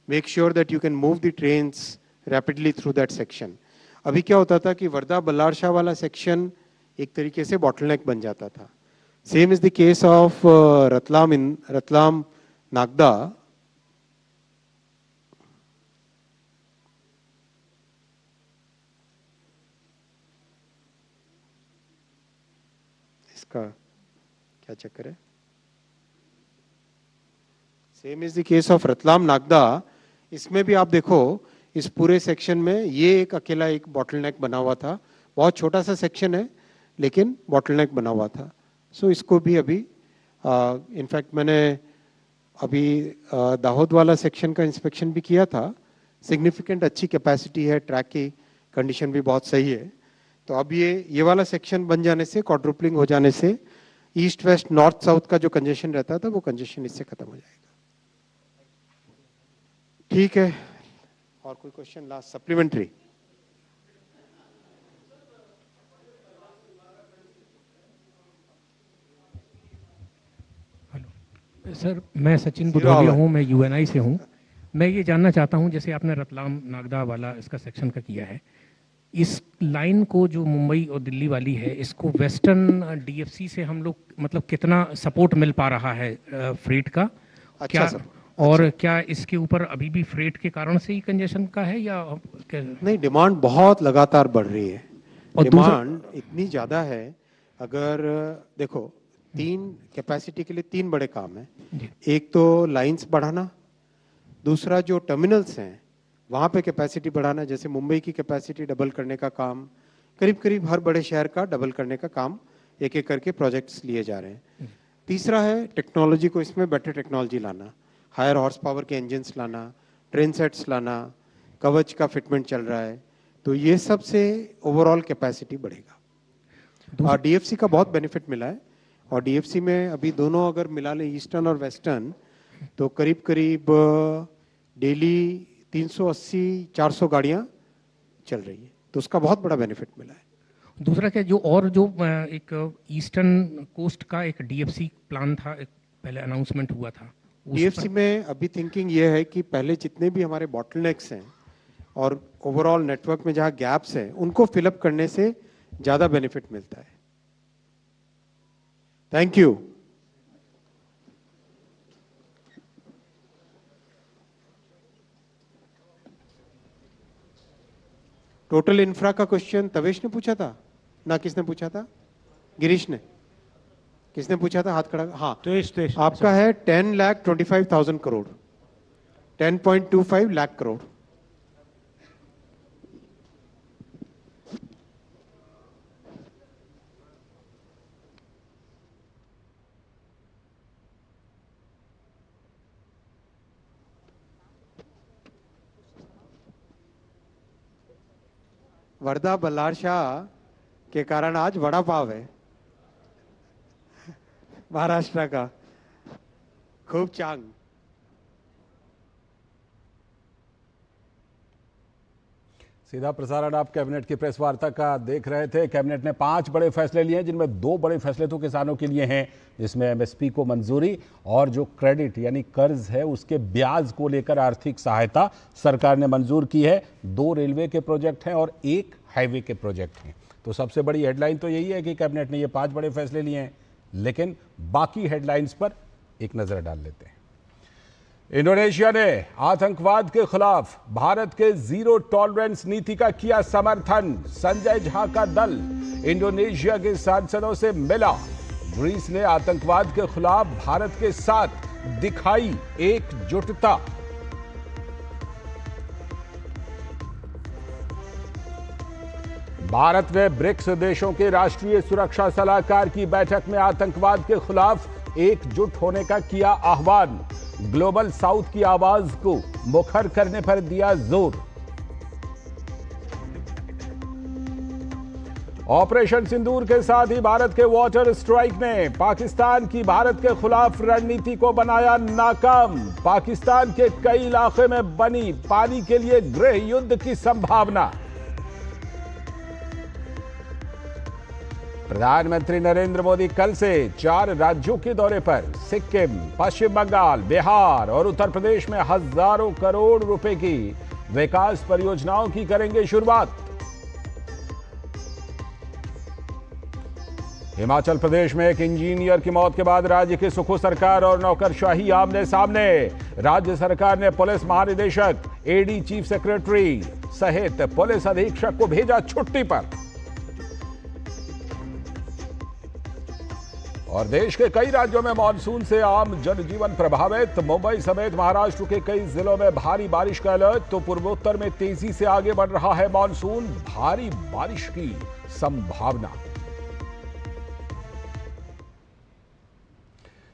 make sure that you can move the trains rapidly through that section. अभी क्या होता था कि वर्धा बल्लार शाह वाला सेक्शन एक तरीके से बॉटलनेक बन जाता था. Same is the case of Ratlam Nagda. इसका क्या चक्कर है? Same is the case of Ratlam Nagda. इसमें भी आप देखो, इस पूरे सेक्शन में ये एक अकेला एक बॉटलनेक बना हुआ था. बहुत छोटा सा सेक्शन है लेकिन बॉटलनेक बना हुआ था. सो इसको भी अभी इनफैक्ट मैंने अभी दाहोद वाला सेक्शन का इंस्पेक्शन भी किया था. सिग्निफिकेंट अच्छी कैपेसिटी है, ट्रैक की कंडीशन भी बहुत सही है. तो अब ये वाला सेक्शन बन जाने से, क्वाड्रुपलिंग हो जाने से ईस्ट वेस्ट नॉर्थ साउथ का जो कंजेशन रहता था वो कंजेशन इससे खत्म हो जाएगा. ठीक है, और कोई क्वेश्चन लास्ट सप्लीमेंट्री? सर, मैं सचिन बुधोलिया हूँ, मैं यूएनआई से हूँ. मैं ये जानना चाहता हूँ, जैसे आपने रतलाम नागदा वाला इसका सेक्शन का किया है, इस लाइन को जो मुंबई और दिल्ली वाली है, इसको वेस्टर्न डीएफसी से हम लोग मतलब कितना सपोर्ट मिल पा रहा है फ्रेट का? अच्छा क्या सर, और क्या इसके ऊपर अभी भी फ्रेट के कारण से ही कंजेशन का है या नहीं, डिमांड बहुत लगातार बढ़ रही है और डिमांड इतनी ज़्यादा है। अगर देखो, तीन कैपेसिटी के लिए तीन बड़े काम हैं। एक तो लाइंस बढ़ाना, दूसरा जो टर्मिनल्स हैं वहाँ पे कैपेसिटी बढ़ाना, जैसे मुंबई की कैपेसिटी डबल करने का काम, करीब करीब हर बड़े शहर का डबल करने का काम एक एक करके प्रोजेक्ट्स लिए जा रहे हैं। तीसरा है टेक्नोलॉजी को इसमें बेटर टेक्नोलॉजी लाना, हायर हॉर्स पावर के इंजन्स लाना, ट्रेन सेट्स लाना, कवच का फिटमेंट चल रहा है, तो ये सब से ओवरऑल कैपेसिटी बढ़ेगा। और डीएफसी का बहुत बेनिफिट मिला है, और डीएफसी में अभी दोनों अगर मिला ले, ईस्टर्न और वेस्टर्न, तो करीब करीब डेली 380-400 गाड़ियाँ चल रही है, तो उसका बहुत बड़ा बेनिफिट मिला है। दूसरा क्या, जो एक ईस्टर्न कोस्ट का एक डीएफसी प्लान था, एक पहले अनाउंसमेंट हुआ था, डीएफसी में अभी थिंकिंग ये है कि पहले जितने भी हमारे बॉटलनेक्स हैं और ओवरऑल नेटवर्क में जहाँ गैप्स हैं, उनको फिलअप करने से ज़्यादा बेनिफिट मिलता है। Thank you. टोटल इंफ्रा का क्वेश्चन तवेश ने पूछा था ना, किसने पूछा था? गिरीश ने। किसने पूछा था? हाथ खड़ा। हाँ, आपका है 10,25,000 करोड़, 10.25 लाख करोड़। वर्धा बल्लार शाह के कारण आज वड़ा पाव है महाराष्ट्र का, खूब चांग। सीधा प्रसारण आप कैबिनेट की प्रेस वार्ता का देख रहे थे। कैबिनेट ने 5 बड़े फैसले लिए हैं, जिनमें 2 बड़े फैसले तो किसानों के लिए हैं, जिसमें एमएसपी को मंजूरी और जो क्रेडिट यानी कर्ज है उसके ब्याज को लेकर आर्थिक सहायता सरकार ने मंजूर की है। 2 रेलवे के प्रोजेक्ट हैं और 1 हाईवे के प्रोजेक्ट हैं। तो सबसे बड़ी हेडलाइन तो यही है कि कैबिनेट ने ये 5 बड़े फैसले लिए हैं, लेकिन बाकी हेडलाइंस पर एक नजर डाल लेते हैं। इंडोनेशिया ने आतंकवाद के खिलाफ भारत के जीरो टॉलरेंस नीति का किया समर्थन। संजय झा का दल इंडोनेशिया के सांसदों से मिला। ग्रीस ने आतंकवाद के खिलाफ भारत के साथ दिखाई एकजुटता। भारत ने ब्रिक्स देशों के राष्ट्रीय सुरक्षा सलाहकार की बैठक में आतंकवाद के खिलाफ एकजुट होने का किया आह्वान। ग्लोबल साउथ की आवाज को मुखर करने पर दिया जोर। ऑपरेशन सिंदूर के साथ ही भारत के वाटर स्ट्राइक ने पाकिस्तान की भारत के खिलाफ रणनीति को बनाया नाकाम। पाकिस्तान के कई इलाके में बनी पानी के लिए गृह युद्ध की संभावना। प्रधानमंत्री नरेंद्र मोदी कल से 4 राज्यों के दौरे पर। सिक्किम, पश्चिम बंगाल, बिहार और उत्तर प्रदेश में हजारों करोड़ रुपए की विकास परियोजनाओं की करेंगे शुरुआत। हिमाचल प्रदेश में एक इंजीनियर की मौत के बाद राज्य की सुखो सरकार और नौकरशाही आमने सामने। राज्य सरकार ने पुलिस महानिदेशक, एडी चीफ सेक्रेटरी सहित पुलिस अधीक्षक को भेजा छुट्टी पर। और देश के कई राज्यों में मानसून से आम जनजीवन प्रभावित। मुंबई समेत महाराष्ट्र के कई जिलों में भारी बारिश का अलर्ट। तो पूर्वोत्तर में तेजी से आगे बढ़ रहा है मानसून, भारी बारिश की संभावना।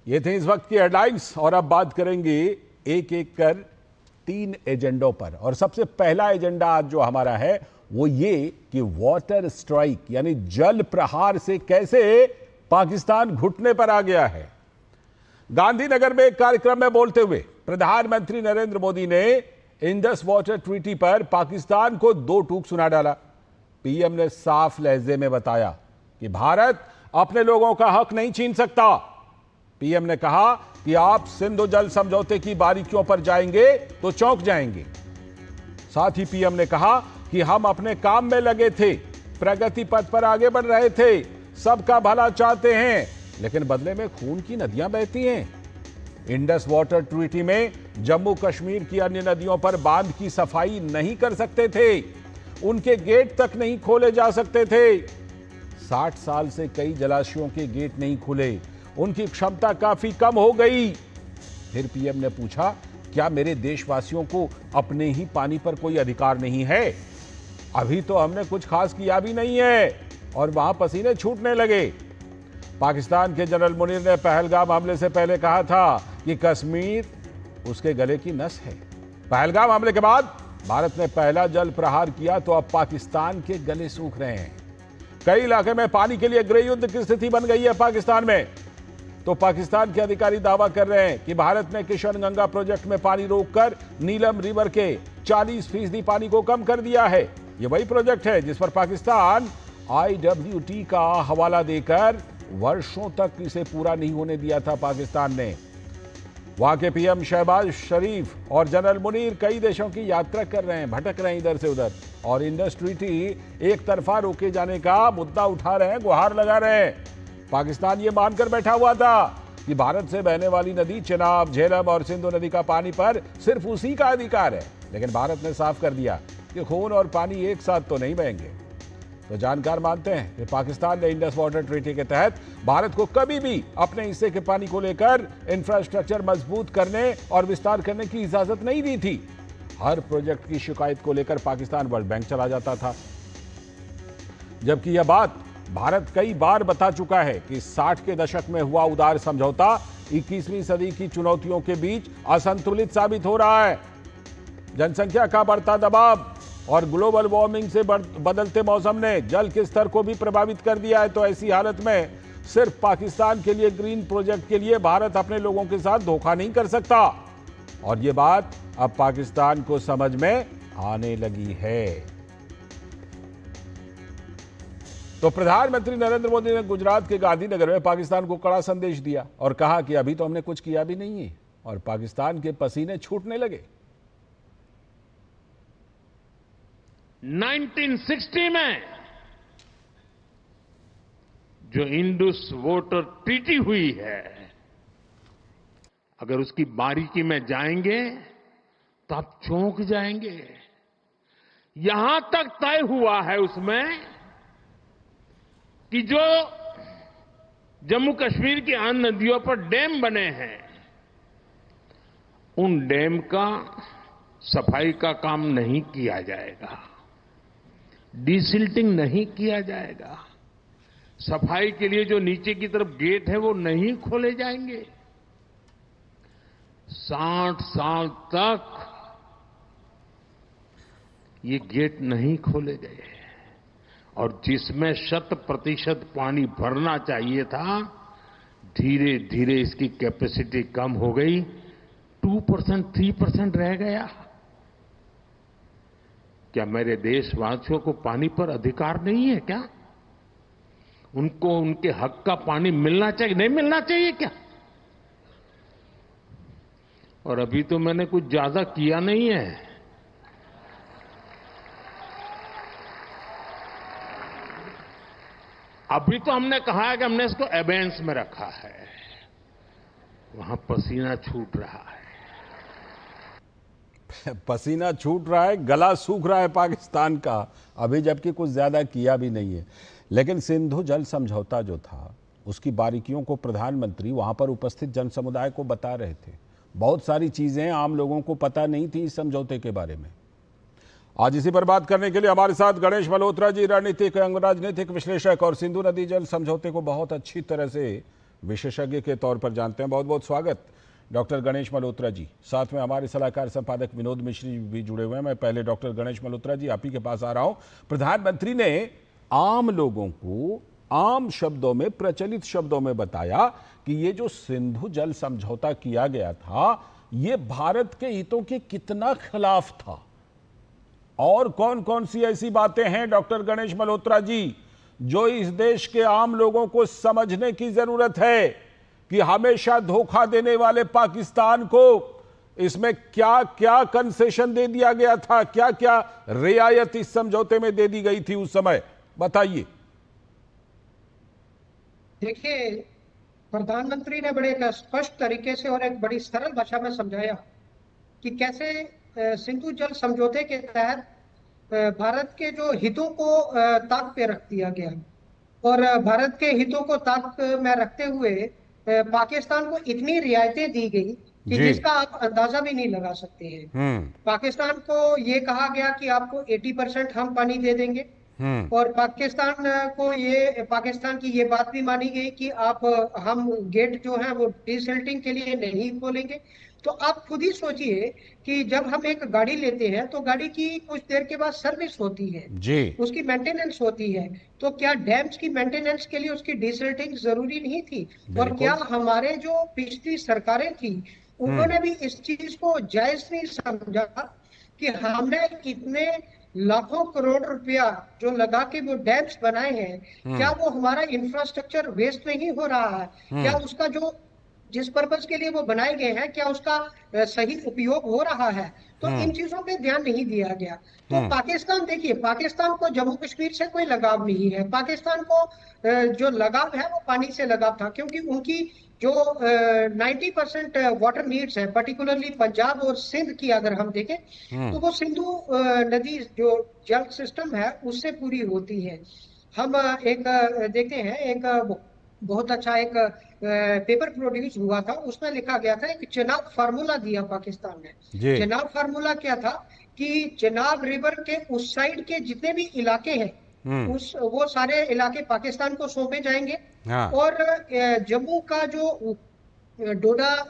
ये थे इस वक्त की हेडलाइंस और अब बात करेंगे एक एक कर 3 एजेंडों पर। और सबसे पहला एजेंडा आज जो हमारा है वो ये कि वाटर स्ट्राइक यानी जल प्रहार से कैसे पाकिस्तान घुटने पर आ गया है। गांधीनगर में एक कार्यक्रम में बोलते हुए प्रधानमंत्री नरेंद्र मोदी ने इंडस वाटर ट्रीटी पर पाकिस्तान को 2 टूक सुना डाला। पीएम ने साफ लहजे में बताया कि भारत अपने लोगों का हक नहीं छीन सकता। पीएम ने कहा कि आप सिंधु जल समझौते की बारीकियों पर जाएंगे तो चौंक जाएंगे। साथ ही पीएम ने कहा कि हम अपने काम में लगे थे, प्रगति पथ पर आगे बढ़ रहे थे, सबका भला चाहते हैं, लेकिन बदले में खून की नदियां बहती हैं। इंडस वाटर ट्रीटी में जम्मू कश्मीर की अन्य नदियों पर बांध की सफाई नहीं कर सकते थे, उनके गेट तक नहीं खोले जा सकते थे। 60 साल से कई जलाशयों के गेट नहीं खुले, उनकी क्षमता काफी कम हो गई। फिर पीएम ने पूछा, क्या मेरे देशवासियों को अपने ही पानी पर कोई अधिकार नहीं है? अभी तो हमने कुछ खास किया भी नहीं है और वहां पसीने छूटने लगे। पाकिस्तान के जनरल मुनीर ने पहलगाम हमले से पहले कहा था कि कश्मीर उसके गले की नस है। पहलगाम हमले के बाद भारत ने पहला जल प्रहार किया तो अब पाकिस्तान के गले सूख रहे हैं। कई इलाके में पानी के लिए गृह युद्ध की स्थिति बन गई है पाकिस्तान में। तो पाकिस्तान के अधिकारी दावा कर रहे हैं कि भारत ने किशनगंगा प्रोजेक्ट में पानी रोककर नीलम रिवर के 40% पानी को कम कर दिया है। यह वही प्रोजेक्ट है जिस पर पाकिस्तान IWT का हवाला देकर वर्षों तक इसे पूरा नहीं होने दिया था पाकिस्तान ने। वहां के पीएम शहबाज शरीफ और जनरल मुनीर कई देशों की यात्रा कर रहे हैं, भटक रहे हैं इधर से उधर और इंडस ट्रीटी एक तरफा रोके जाने का मुद्दा उठा रहे हैं, गुहार लगा रहे हैं। पाकिस्तान ये मानकर बैठा हुआ था कि भारत से बहने वाली नदी चेनाब, झेलम और सिंधु नदी का पानी पर सिर्फ उसी का अधिकार है, लेकिन भारत ने साफ कर दिया कि खून और पानी एक साथ तो नहीं बहेंगे। तो जानकार मानते हैं कि पाकिस्तान ने इंडस वाटर ट्रीटी के तहत भारत को कभी भी अपने हिस्से के पानी को लेकर इंफ्रास्ट्रक्चर मजबूत करने और विस्तार करने की इजाजत नहीं दी थी। हर प्रोजेक्ट की शिकायत को लेकर पाकिस्तान वर्ल्ड बैंक चला जाता था, जबकि यह बात भारत कई बार बता चुका है कि 60 के दशक में हुआ उदार समझौता 21वीं सदी की चुनौतियों के बीच असंतुलित साबित हो रहा है। जनसंख्या का बढ़ता दबाव और ग्लोबल वार्मिंग से बदलते मौसम ने जल के स्तर को भी प्रभावित कर दिया है। तो ऐसी हालत में सिर्फ पाकिस्तान के लिए ग्रीन प्रोजेक्ट के लिए भारत अपने लोगों के साथ धोखा नहीं कर सकता और ये बात अब पाकिस्तान को समझ में आने लगी है। तो प्रधानमंत्री नरेंद्र मोदी ने गुजरात के गांधीनगर में पाकिस्तान को कड़ा संदेश दिया और कहा कि अभी तो हमने कुछ किया भी नहीं है और पाकिस्तान के पसीने छूटने लगे। 1960 में जो इंडस वाटर ट्रीटी हुई है, अगर उसकी बारीकी में जाएंगे तो आप चौंक जाएंगे। यहां तक तय हुआ है उसमें कि जो जम्मू कश्मीर की अन्य नदियों पर डैम बने हैं, उन डैम का सफाई का काम नहीं किया जाएगा, डिसिल्टिंग नहीं किया जाएगा, सफाई के लिए जो नीचे की तरफ गेट है वो नहीं खोले जाएंगे। 60 साल तक ये गेट नहीं खोले गए और जिसमें 100% पानी भरना चाहिए था, धीरे धीरे इसकी कैपेसिटी कम हो गई, 2%, 3% रह गया। क्या मेरे देशवासियों को पानी पर अधिकार नहीं है क्या? उनको उनके हक का पानी मिलना चाहिए, नहीं मिलना चाहिए क्या? और अभी तो मैंने कुछ ज्यादा किया नहीं है। अभी तो हमने कहा है कि हमने इसको एबेंस में रखा है, वहां पसीना छूट रहा है। पसीना छूट रहा है, गला सूख रहा है पाकिस्तान का, अभी जबकि कुछ ज्यादा किया भी नहीं है। लेकिन सिंधु जल समझौता जो था, उसकी बारीकियों को प्रधानमंत्री वहां पर उपस्थित जन समुदाय को बता रहे थे। बहुत सारी चीजें आम लोगों को पता नहीं थी इस समझौते के बारे में। आज इसी पर बात करने के लिए हमारे साथ गणेश मल्होत्रा जी, रणनीतिक एवं राजनीतिक विश्लेषक और सिंधु नदी जल समझौते को बहुत अच्छी तरह से विशेषज्ञ के तौर पर जानते हैं। बहुत बहुत स्वागत डॉक्टर गणेश मल्होत्रा जी। साथ में हमारे सलाहकार संपादक विनोद मिश्र जी भी जुड़े हुए हैं। मैं पहले डॉक्टर गणेश मल्होत्रा जी आप ही के पास आ रहा हूं। प्रधानमंत्री ने आम लोगों को आम शब्दों में, प्रचलित शब्दों में बताया कि ये जो सिंधु जल समझौता किया गया था, ये भारत के हितों के कितना खिलाफ था और कौन कौन सी ऐसी बातें हैं डॉक्टर गणेश मल्होत्रा जी जो इस देश के आम लोगों को समझने की जरूरत है कि हमेशा धोखा देने वाले पाकिस्तान को इसमें क्या क्या कंसेशन दे दिया गया था, क्या क्या रियायत इस समझौते में दे दी गई थी उस समय, बताइए। देखिए, प्रधानमंत्री ने बड़े एक स्पष्ट तरीके से और एक बड़ी सरल भाषा में समझाया कि कैसे सिंधु जल समझौते के तहत भारत के जो हितों को ताक पे रख दिया गया और भारत के हितों को ताक में रखते हुए पाकिस्तान को इतनी रियायतें दी गई कि जिसका आप अंदाजा भी नहीं लगा सकते हैं। पाकिस्तान को ये कहा गया कि आपको 80% हम पानी दे देंगे और पाकिस्तान की ये बात भी मानी गई कि हम गेट जो है वो डीसिल्टिंग के लिए नहीं खोलेंगे। तो आप खुद ही सोचिए कि जब हम एक गाड़ी लेते हैं तो गाड़ी की कुछ देर के बाद सर्विस होती है जी, उसकी मेंटेनेंस होती है। तो क्या डैम्स की मेंटेनेंस के लिए उसकी डीसिल्टिंग जरूरी नहीं थी? और क्या हमारे जो पिछली सरकारें थी उन्होंने भी इस चीज को जायज नहीं समझा कि हमने इतने लाखों करोड़ रुपया जो लगा के वो डैम्स बनाए हैं, क्या वो हमारा इंफ्रास्ट्रक्चर वेस्ट नहीं हो रहा है? क्या उसका जो जिस पर्पस के लिए वो बनाए गए हैं क्या उसका सही उपयोग हो रहा है? तो इन चीजों पे ध्यान नहीं दिया गया। तो पाकिस्तान, देखिए, पाकिस्तान को जम्मू कश्मीर से कोई लगाव नहीं है। पाकिस्तान को जो लगाव है वो पानी से लगाव था, क्योंकि उनकी जो 90% वाटर नीड्स है, पर्टिकुलरली पंजाब और सिंध की अगर हम देखें तो वो सिंधु नदी जो जल सिस्टम है उससे पूरी होती है। हम एक देखते हैं, एक बहुत अच्छा एक पेपर प्रोड्यूस हुआ था, उसमें लिखा गया था, एक चेनाब फार्मूला दिया पाकिस्तान ने। चेनाब फार्मूला क्या था कि चेनाब रिवर के उस साइड के जितने भी इलाके हैं वो सारे इलाके पाकिस्तान को सौंपे जाएंगे और जम्मू का जो डोडा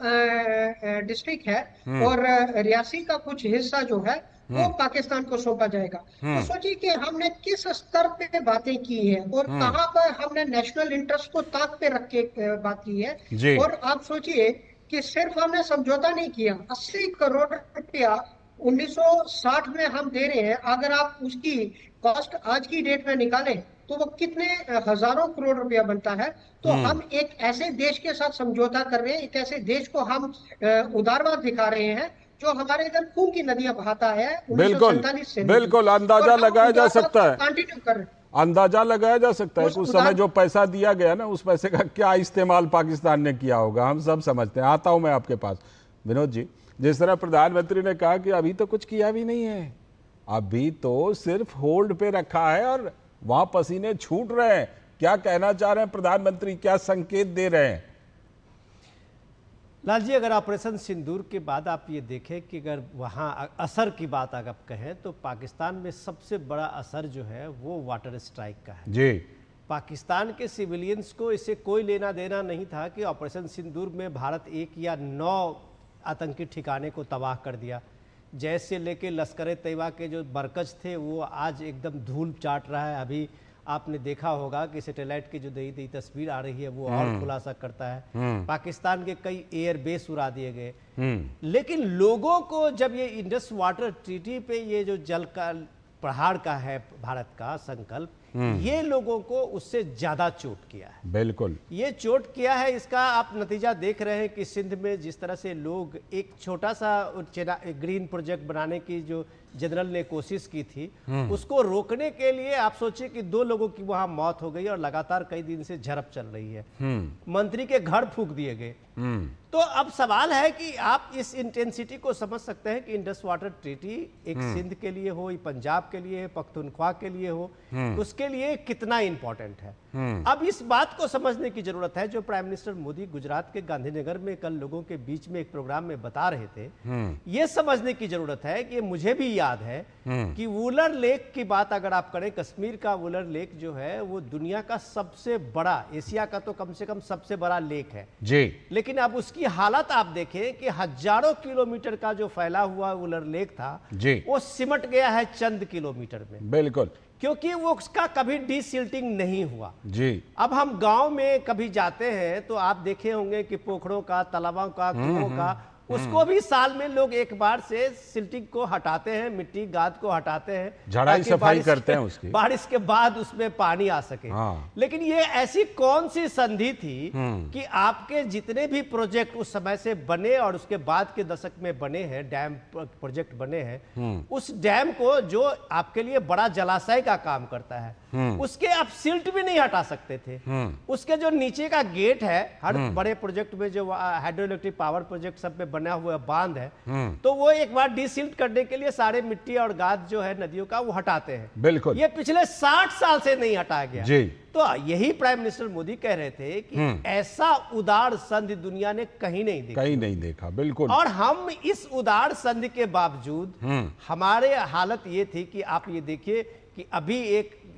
डिस्ट्रिक्ट है और रियासी का कुछ हिस्सा जो है वो पाकिस्तान को सौंपा जाएगा। तो सोचिए कि हमने किस स्तर पे बातें की है और कहां पर हमने नेशनल इंटरेस्ट को ताक पे रख के बात की है। और आप सोचिए कि सिर्फ हमने समझौता नहीं किया, 80 करोड़ रुपया 1960 में हम दे रहे हैं। अगर आप उसकी कॉस्ट आज की डेट में निकालें तो वो कितने हजारों करोड़ रुपया बनता है। तो हम एक ऐसे देश के साथ समझौता कर रहे हैं, एक ऐसे देश को हम उदारवाद दिखा रहे हैं जो हमारे इधर खून की नदियां बहाता है। बिल्कुल अंदाजा लगाया जा सकता है, कंटिन्यू कर अंदाजा लगाया जा सकता है उस समय जो पैसा दिया गया ना, उस पैसे का क्या इस्तेमाल पाकिस्तान ने किया होगा, हम सब समझते हैं। आता हूं मैं आपके पास विनोद जी। जिस तरह प्रधानमंत्री ने कहा कि अभी तो कुछ किया भी नहीं है, अभी तो सिर्फ होल्ड पे रखा है और वहां पसीने छूट रहे हैं, क्या कहना चाह रहे हैं प्रधानमंत्री, क्या संकेत दे रहे हैं? लाल जी, अगर ऑपरेशन सिंदूर के बाद आप ये देखें कि अगर वहाँ असर की बात अगर कहें तो पाकिस्तान में सबसे बड़ा असर जो है वो वाटर स्ट्राइक का है जी। पाकिस्तान के सिविलियंस को इससे कोई लेना देना नहीं था कि ऑपरेशन सिंदूर में भारत 1 या 9 आतंकी ठिकाने को तबाह कर दिया। जैश से लेके लश्कर तैयबा के जो मरकज थे वो आज एकदम धूल चाट रहा है। अभी आपने देखा होगा कि सैटेलाइट की जो नई तस्वीर आ रही है वो और खुलासा करता है। पाकिस्तान के कई एयर बेस उड़ा दिए गए। लेकिन लोगों को जब ये इंडस वाटर ट्रीटी पे ये जो जल का पहाड़ का है भारत का संकल्प, ये लोगों को उससे ज्यादा चोट किया है। बिल्कुल ये चोट किया है। इसका आप नतीजा देख रहे हैं कि सिंध में जिस तरह से लोग एक छोटा सा ग्रीन प्रोजेक्ट बनाने की जो जनरल ने कोशिश की थी उसको रोकने के लिए आप सोचिए कि 2 लोगों की वहां मौत हो गई और लगातार कई दिन से झड़प चल रही है। मंत्री के घर फूंक दिए गए। तो अब सवाल है कि आप इस इंटेंसिटी को समझ सकते हैं कि इंडस वाटर ट्रीटी एक सिंध के लिए हो, पंजाब के लिए, पख्तूनख्वा के लिए हो, उसके लिए कितना इंपॉर्टेंट है। अब इस बात को समझने की जरूरत है जो प्राइम मिनिस्टर मोदी गुजरात के गांधीनगर में कल लोगों के बीच में एक प्रोग्राम में बता रहे थे। ये समझने की जरूरत है कि मुझे भी याद है कि वुलर लेक की बात अगर आप करें, कश्मीर का वुलर लेक जो है वो दुनिया का सबसे बड़ा, एशिया का तो कम से कम सबसे बड़ा लेक है जी। लेकिन अब उसकी हालत आप देखें कि हजारों किलोमीटर का जो फैला हुआ वुलर लेक था जी, वो सिमट गया है चंद किलोमीटर में। बिल्कुल, क्योंकि वो उसका कभी डीसिल्टिंग नहीं हुआ जी। अब हम गांव में कभी जाते हैं तो आप देखे होंगे कि पोखरों का, तालाबों का, कुओं का उसको भी साल में लोग एक बार से सिल्टिंग को हटाते हैं, मिट्टी गाद को हटाते हैं, झाड़ाई ताकि सफाई करते हैं उसकी, बारिश के बाद उसमें पानी आ सके। हाँ। लेकिन ये ऐसी कौन सी संधि थी कि आपके जितने भी प्रोजेक्ट उस समय से बने और उसके बाद के दशक में बने हैं, डैम प्रोजेक्ट बने हैं, उस डैम को जो आपके लिए बड़ा जलाशय का काम करता है, उसके आप सिल्ट भी नहीं हटा सकते थे। उसके जो नीचे का गेट है, हर बड़े प्रोजेक्ट में जो हाइड्रो इलेक्ट्रिक पावर प्रोजेक्ट सब में बना हुआ बांध है, तो वो एक बार डिसिल्ट करने के लिए सारे मिट्टी और गाद जो है नदियों का वो हटाते हैं। बिल्कुल, ये पिछले 60 साल से नहीं हटाया गया जी। तो यही प्राइम मिनिस्टर मोदी कह रहे थे कि ऐसा उदार संधि दुनिया ने कहीं नहीं देखा, कहीं नहीं देखा। बिल्कुल। और हम इस उदार संधि के बावजूद हमारे हालत ये थी कि आप ये देखिए कि अभी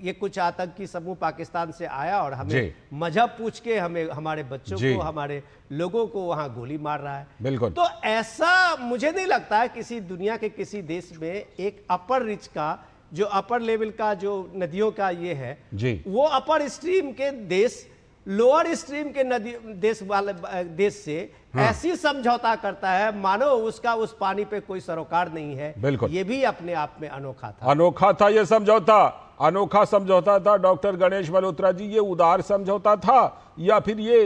ये कुछ आतंकी समूह पाकिस्तान से आया और हमें मजहब पूछ के हमें, हमारे बच्चों को, हमारे लोगों को वहां गोली मार रहा है। बिल्कुल। तो ऐसा मुझे नहीं लगता है किसी दुनिया के किसी देश में एक अपर रिच का, जो अपर लेवल का जो नदियों का ये है जी, वो अपर स्ट्रीम के देश लोअर स्ट्रीम के नदी देश वाले देश से ऐसी समझौता करता है मानो उसका उस पानी पे कोई सरोकार नहीं है। बिल्कुल, ये भी अपने आप में अनोखा था। अनोखा था ये समझौता, अनोखा समझौता था। डॉक्टर गणेश मल्होत्रा जी, ये उदार समझौता था या फिर ये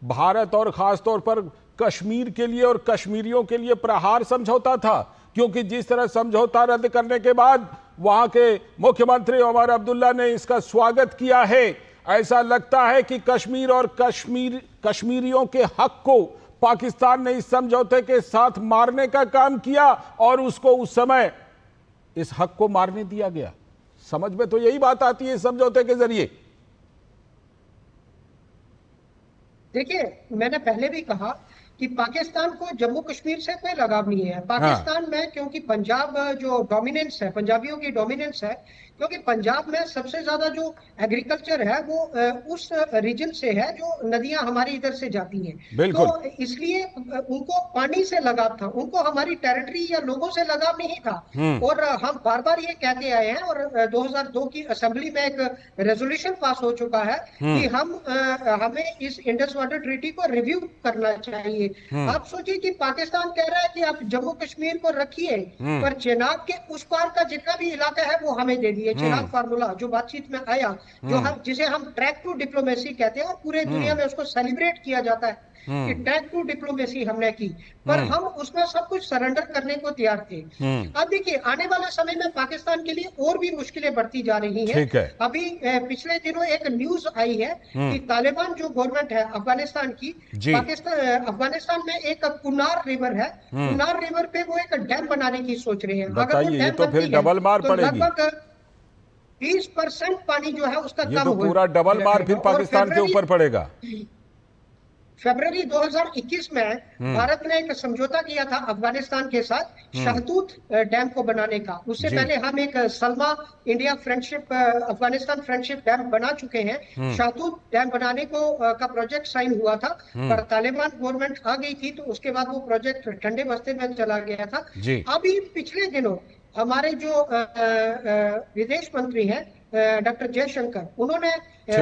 भारत और खासतौर पर कश्मीर के लिए और कश्मीरियों के लिए प्रहार समझौता था? क्योंकि जिस तरह समझौता रद्द करने के बाद वहां के मुख्यमंत्री उमर अब्दुल्ला ने इसका स्वागत किया है, ऐसा लगता है कि कश्मीर और कश्मीरियों के हक को पाकिस्तान ने इस समझौते के साथ मारने का काम किया और उसको उस समय इस हक को मारने दिया गया। समझ में तो यही बात आती है इस समझौते के जरिए। देखिए, मैंने पहले भी कहा कि पाकिस्तान को जम्मू कश्मीर से कोई लगाव नहीं है। पाकिस्तान में क्योंकि पंजाब जो डोमिनेंस है, पंजाबियों की डोमिनेंस है, क्योंकि पंजाब में सबसे ज्यादा जो एग्रीकल्चर है वो उस रीजन से है जो नदियां हमारी इधर से जाती हैं। तो इसलिए उनको पानी से लगाव था, उनको हमारी टेरिटरी या लोगों से लगाव नहीं था। और हम बार बार ये कहते आए हैं और 2002 की असेंबली में एक रेजोल्यूशन पास हो चुका है कि हमें इस इंडस वाटर ट्रीटी को रिव्यू करना चाहिए। आप सोचिए कि पाकिस्तान कह रहा है कि आप जम्मू कश्मीर को रखिए, पर चेनाब के उस पार का जितना भी इलाका है वो हमें दे दिए। चेनाब फार्मूला जो बातचीत में आया, जिसे हम ट्रैक टू डिप्लोमेसी कहते हैं और पूरे दुनिया में उसको सेलिब्रेट किया जाता है कि ट्रैक टू डिप्लोमेसी हमने की, पर हम उसमें सब कुछ सरेंडर करने को तैयार थे। अब देखिए, आने वाले समय में पाकिस्तान के लिए और भी मुश्किलें बढ़ती जा रही हैं। अभी पिछले दिनों एक न्यूज आई है कि तालिबान जो गवर्नमेंट है अफगानिस्तान की, अफगानिस्तान में एक कुनार रिवर है, कुनार रिवर पे वो एक डैम बनाने की सोच रहे हैं। अगर वो डैम तो फिर डबल मार पड़ेगी। लगभग 20% पानी जो है उसका ये तो पूरा डबल मार फिर पाकिस्तान के ऊपर पड़ेगा। फरवरी 2021 में भारत ने एक समझौता किया था अफगानिस्तान के साथ शाहतूत डैम को बनाने का। उससे पहले हम एक Salma India friendship Afghanistan friendship dam बना चुके हैं। शाहतूत डैम बनाने को का प्रोजेक्ट साइन हुआ था, पर तालिबान गवर्नमेंट आ गई थी तो उसके बाद वो प्रोजेक्ट ठंडे बस्ते में चला गया था। अभी पिछले दिनों हमारे जो विदेश मंत्री हैं डॉक्टर जयशंकर, उन्होंने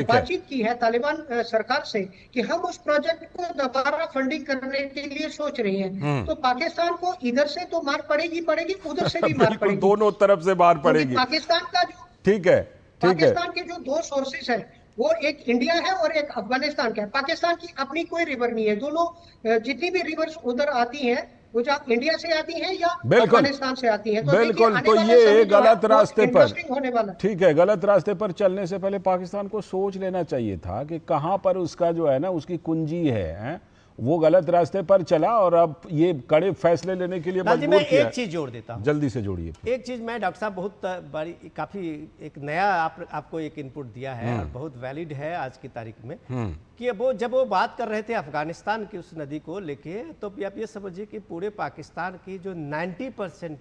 बातचीत की है तालिबान सरकार से कि हम उस प्रोजेक्ट को दोबारा फंडिंग करने के लिए सोच रहे हैं। तो पाकिस्तान को इधर से तो मार पड़ेगी, उधर से भी मार पड़ेगी, दोनों तरफ से मार पड़ेगी। पाकिस्तान का जो पाकिस्तान के जो दो सोर्सेस है वो एक इंडिया है और एक अफगानिस्तान का है। पाकिस्तान की अपनी कोई रिवर नहीं है। दोनों जितनी भी रिवर्स उधर आती हैं वो इंडिया से आती हैं या अफगानिस्तान से आती हैं। बिल्कुल, तो ये गलत रास्ते पर, ठीक है, गलत रास्ते पर चलने से पहले पाकिस्तान को सोच लेना चाहिए था कि कहां पर उसका जो है ना उसकी कुंजी है। वो गलत रास्ते पर चला और अब ये कड़े फैसले लेने के लिए मजबूर किया। एक चीज जोड़ देता हूं, जल्दी से जोड़िए। एक चीज मैं डॉक्टर साहब बहुत बड़ी काफी एक नया आपको एक इनपुट दिया है और बहुत वैलिड है आज की तारीख में कि वो जब वो बात कर रहे थे अफगानिस्तान की उस नदी को लेके, तो आप ये समझिए कि पूरे पाकिस्तान की जो 90%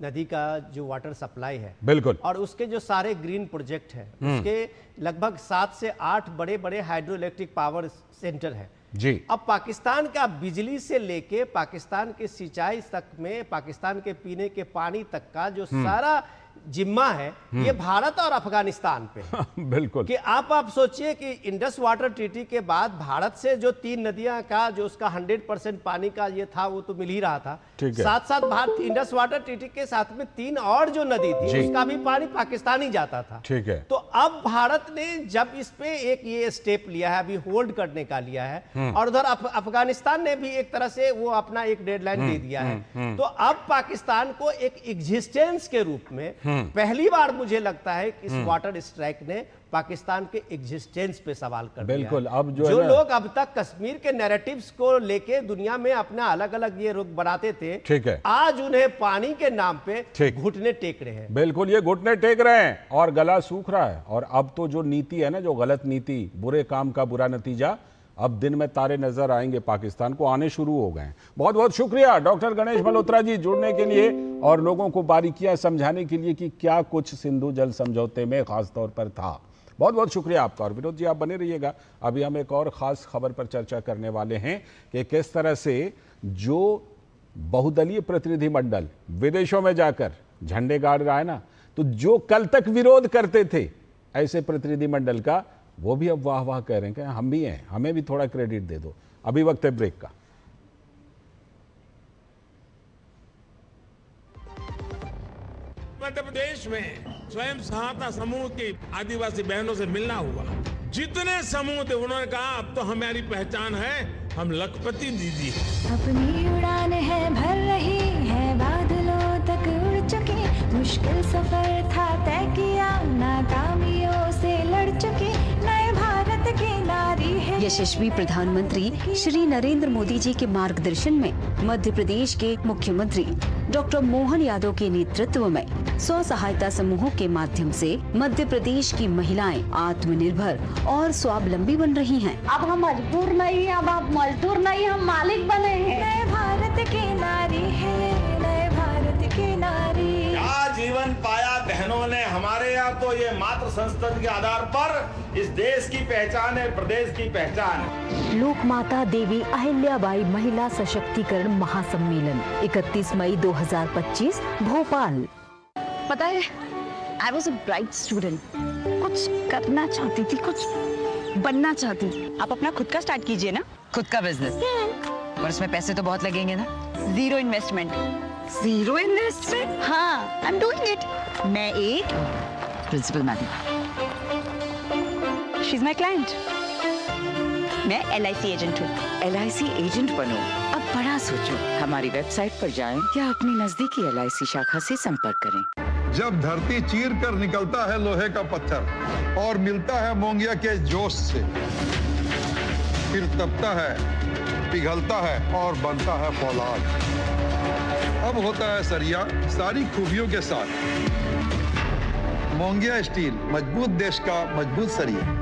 नदी का जो वाटर सप्लाई है, बिल्कुल, और उसके जो सारे ग्रीन प्रोजेक्ट है उसके लगभग 7 से 8 बड़े बड़े हाइड्रो इलेक्ट्रिक पावर सेंटर है जी। अब पाकिस्तान का बिजली से लेके पाकिस्तान के सिंचाई तक में, पाकिस्तान के पीने के पानी तक का जो सारा जिम्मा है ये भारत और अफगानिस्तान पे है। बिल्कुल कि आप सोचिए कि इंडस वाटर ट्रीटी के बाद भारत से जो 3 नदियां का जो उसका 100% पानी का ये था वो तो मिल ही रहा था, साथ साथ भारत इंडस वाटर ट्रीटी के साथ में 3 और जो नदी थी उसका भी पानी पाकिस्तान ही जाता था। ठीक है। तो अब भारत ने जब इस पे एक ये स्टेप लिया है, अभी होल्ड करने का लिया है, और उधर अफगानिस्तान ने भी एक तरह से वो अपना एक डेडलाइन दे दिया है, तो अब पाकिस्तान को एक एग्जिस्टेंस के रूप में पहली बार मुझे लगता है कि इस वाटर स्ट्राइक ने पाकिस्तान के एग्जिस्टेंस पे सवाल कर दिया। बिल्कुल। अब जो लोग अब तक कश्मीर के नैरेटिव्स को लेके दुनिया में अपना अलग अलग ये रुख बनाते थे, ठीक है, आज उन्हें पानी के नाम पे घुटने टेक रहे हैं। बिल्कुल, ये घुटने टेक रहे हैं और गला सूख रहा है। और अब तो जो नीति है ना, जो गलत नीति, बुरे काम का बुरा नतीजा, अब दिन में तारे नजर आएंगे, पाकिस्तान को आने शुरू हो गए हैं। बहुत बहुत शुक्रिया डॉक्टर गणेश मल्होत्रा जी जुड़ने के लिए और लोगों को बारीकियां समझाने के लिए कि क्या कुछ सिंधु जल समझौते में खास तौर पर था। बहुत बहुत शुक्रिया आपका। और विनोद जी आप बने रहिएगा, अभी हम एक और खास खबर पर चर्चा करने वाले हैं कि किस तरह से जो बहुदलीय प्रतिनिधिमंडल विदेशों में जाकर झंडे गाड़ रहा है ना, तो जो कल तक विरोध करते थे ऐसे प्रतिनिधिमंडल का, वो भी अब वाह वाह कह रहे हैं कि हम भी हैं, हमें भी थोड़ा क्रेडिट दे दो। अभी वक्त है ब्रेक का। मध्य प्रदेश में स्वयं सहायता समूह की आदिवासी बहनों से मिलना हुआ। जितने समूह थे उन्होंने कहा अब तो हमारी पहचान है, हम लखपति दीदी हैं। अपनी उड़ान है भर रही है, बादलों तक उड़ चुके, मुश्किल सफर था तय किया, नाकामियों से लड़ चुके, नए भारत की नारी है। यशस्वी प्रधानमंत्री श्री नरेंद्र मोदी जी के मार्गदर्शन में मध्य प्रदेश के मुख्यमंत्री डॉक्टर मोहन यादव के नेतृत्व में स्व सहायता समूहों के माध्यम से मध्य प्रदेश की महिलाएं आत्मनिर्भर और स्वावलंबी बन रही हैं। अब हम मजबूर नहीं, अब आप मजदूर नहीं, हम मालिक बने हैं। नए भारत की नारी है, नए भारत की नारी। क्या जीवन पाया बहनों ने हमारे यहाँ, तो ये मातृ संस्कृति के आधार पर इस देश की पहचान है, प्रदेश की पहचान है। लोक माता देवी अहिल्याबाई महिला सशक्तिकरण महासम्मेलन 31 मई 2025 भोपाल। पता है, I was a bright student, कुछ करना चाहती थी, कुछ बनना चाहती थी। आप अपना खुद का स्टार्ट कीजिए ना, खुद का बिजनेस, पर उसमें पैसे तो बहुत लगेंगे ना। Zero investment. Zero investment? हाँ, आई एम डूइंग इट। मैं एक principal madam, she is my client. मैं LIC एजेंट हूँ। LIC एजेंट बनो, अब बड़ा सोचो। हमारी वेबसाइट पर जाएं या अपनी नजदीकी LIC शाखा से संपर्क करें। जब धरती चीर कर निकलता है लोहे का पत्थर और मिलता है मोंगिया के जोश से, फिर तपता है, पिघलता है और बनता है फौलाद। अब होता है सरिया सारी खूबियों के साथ। मोंगिया स्टील, मजबूत देश का मजबूत सरिया।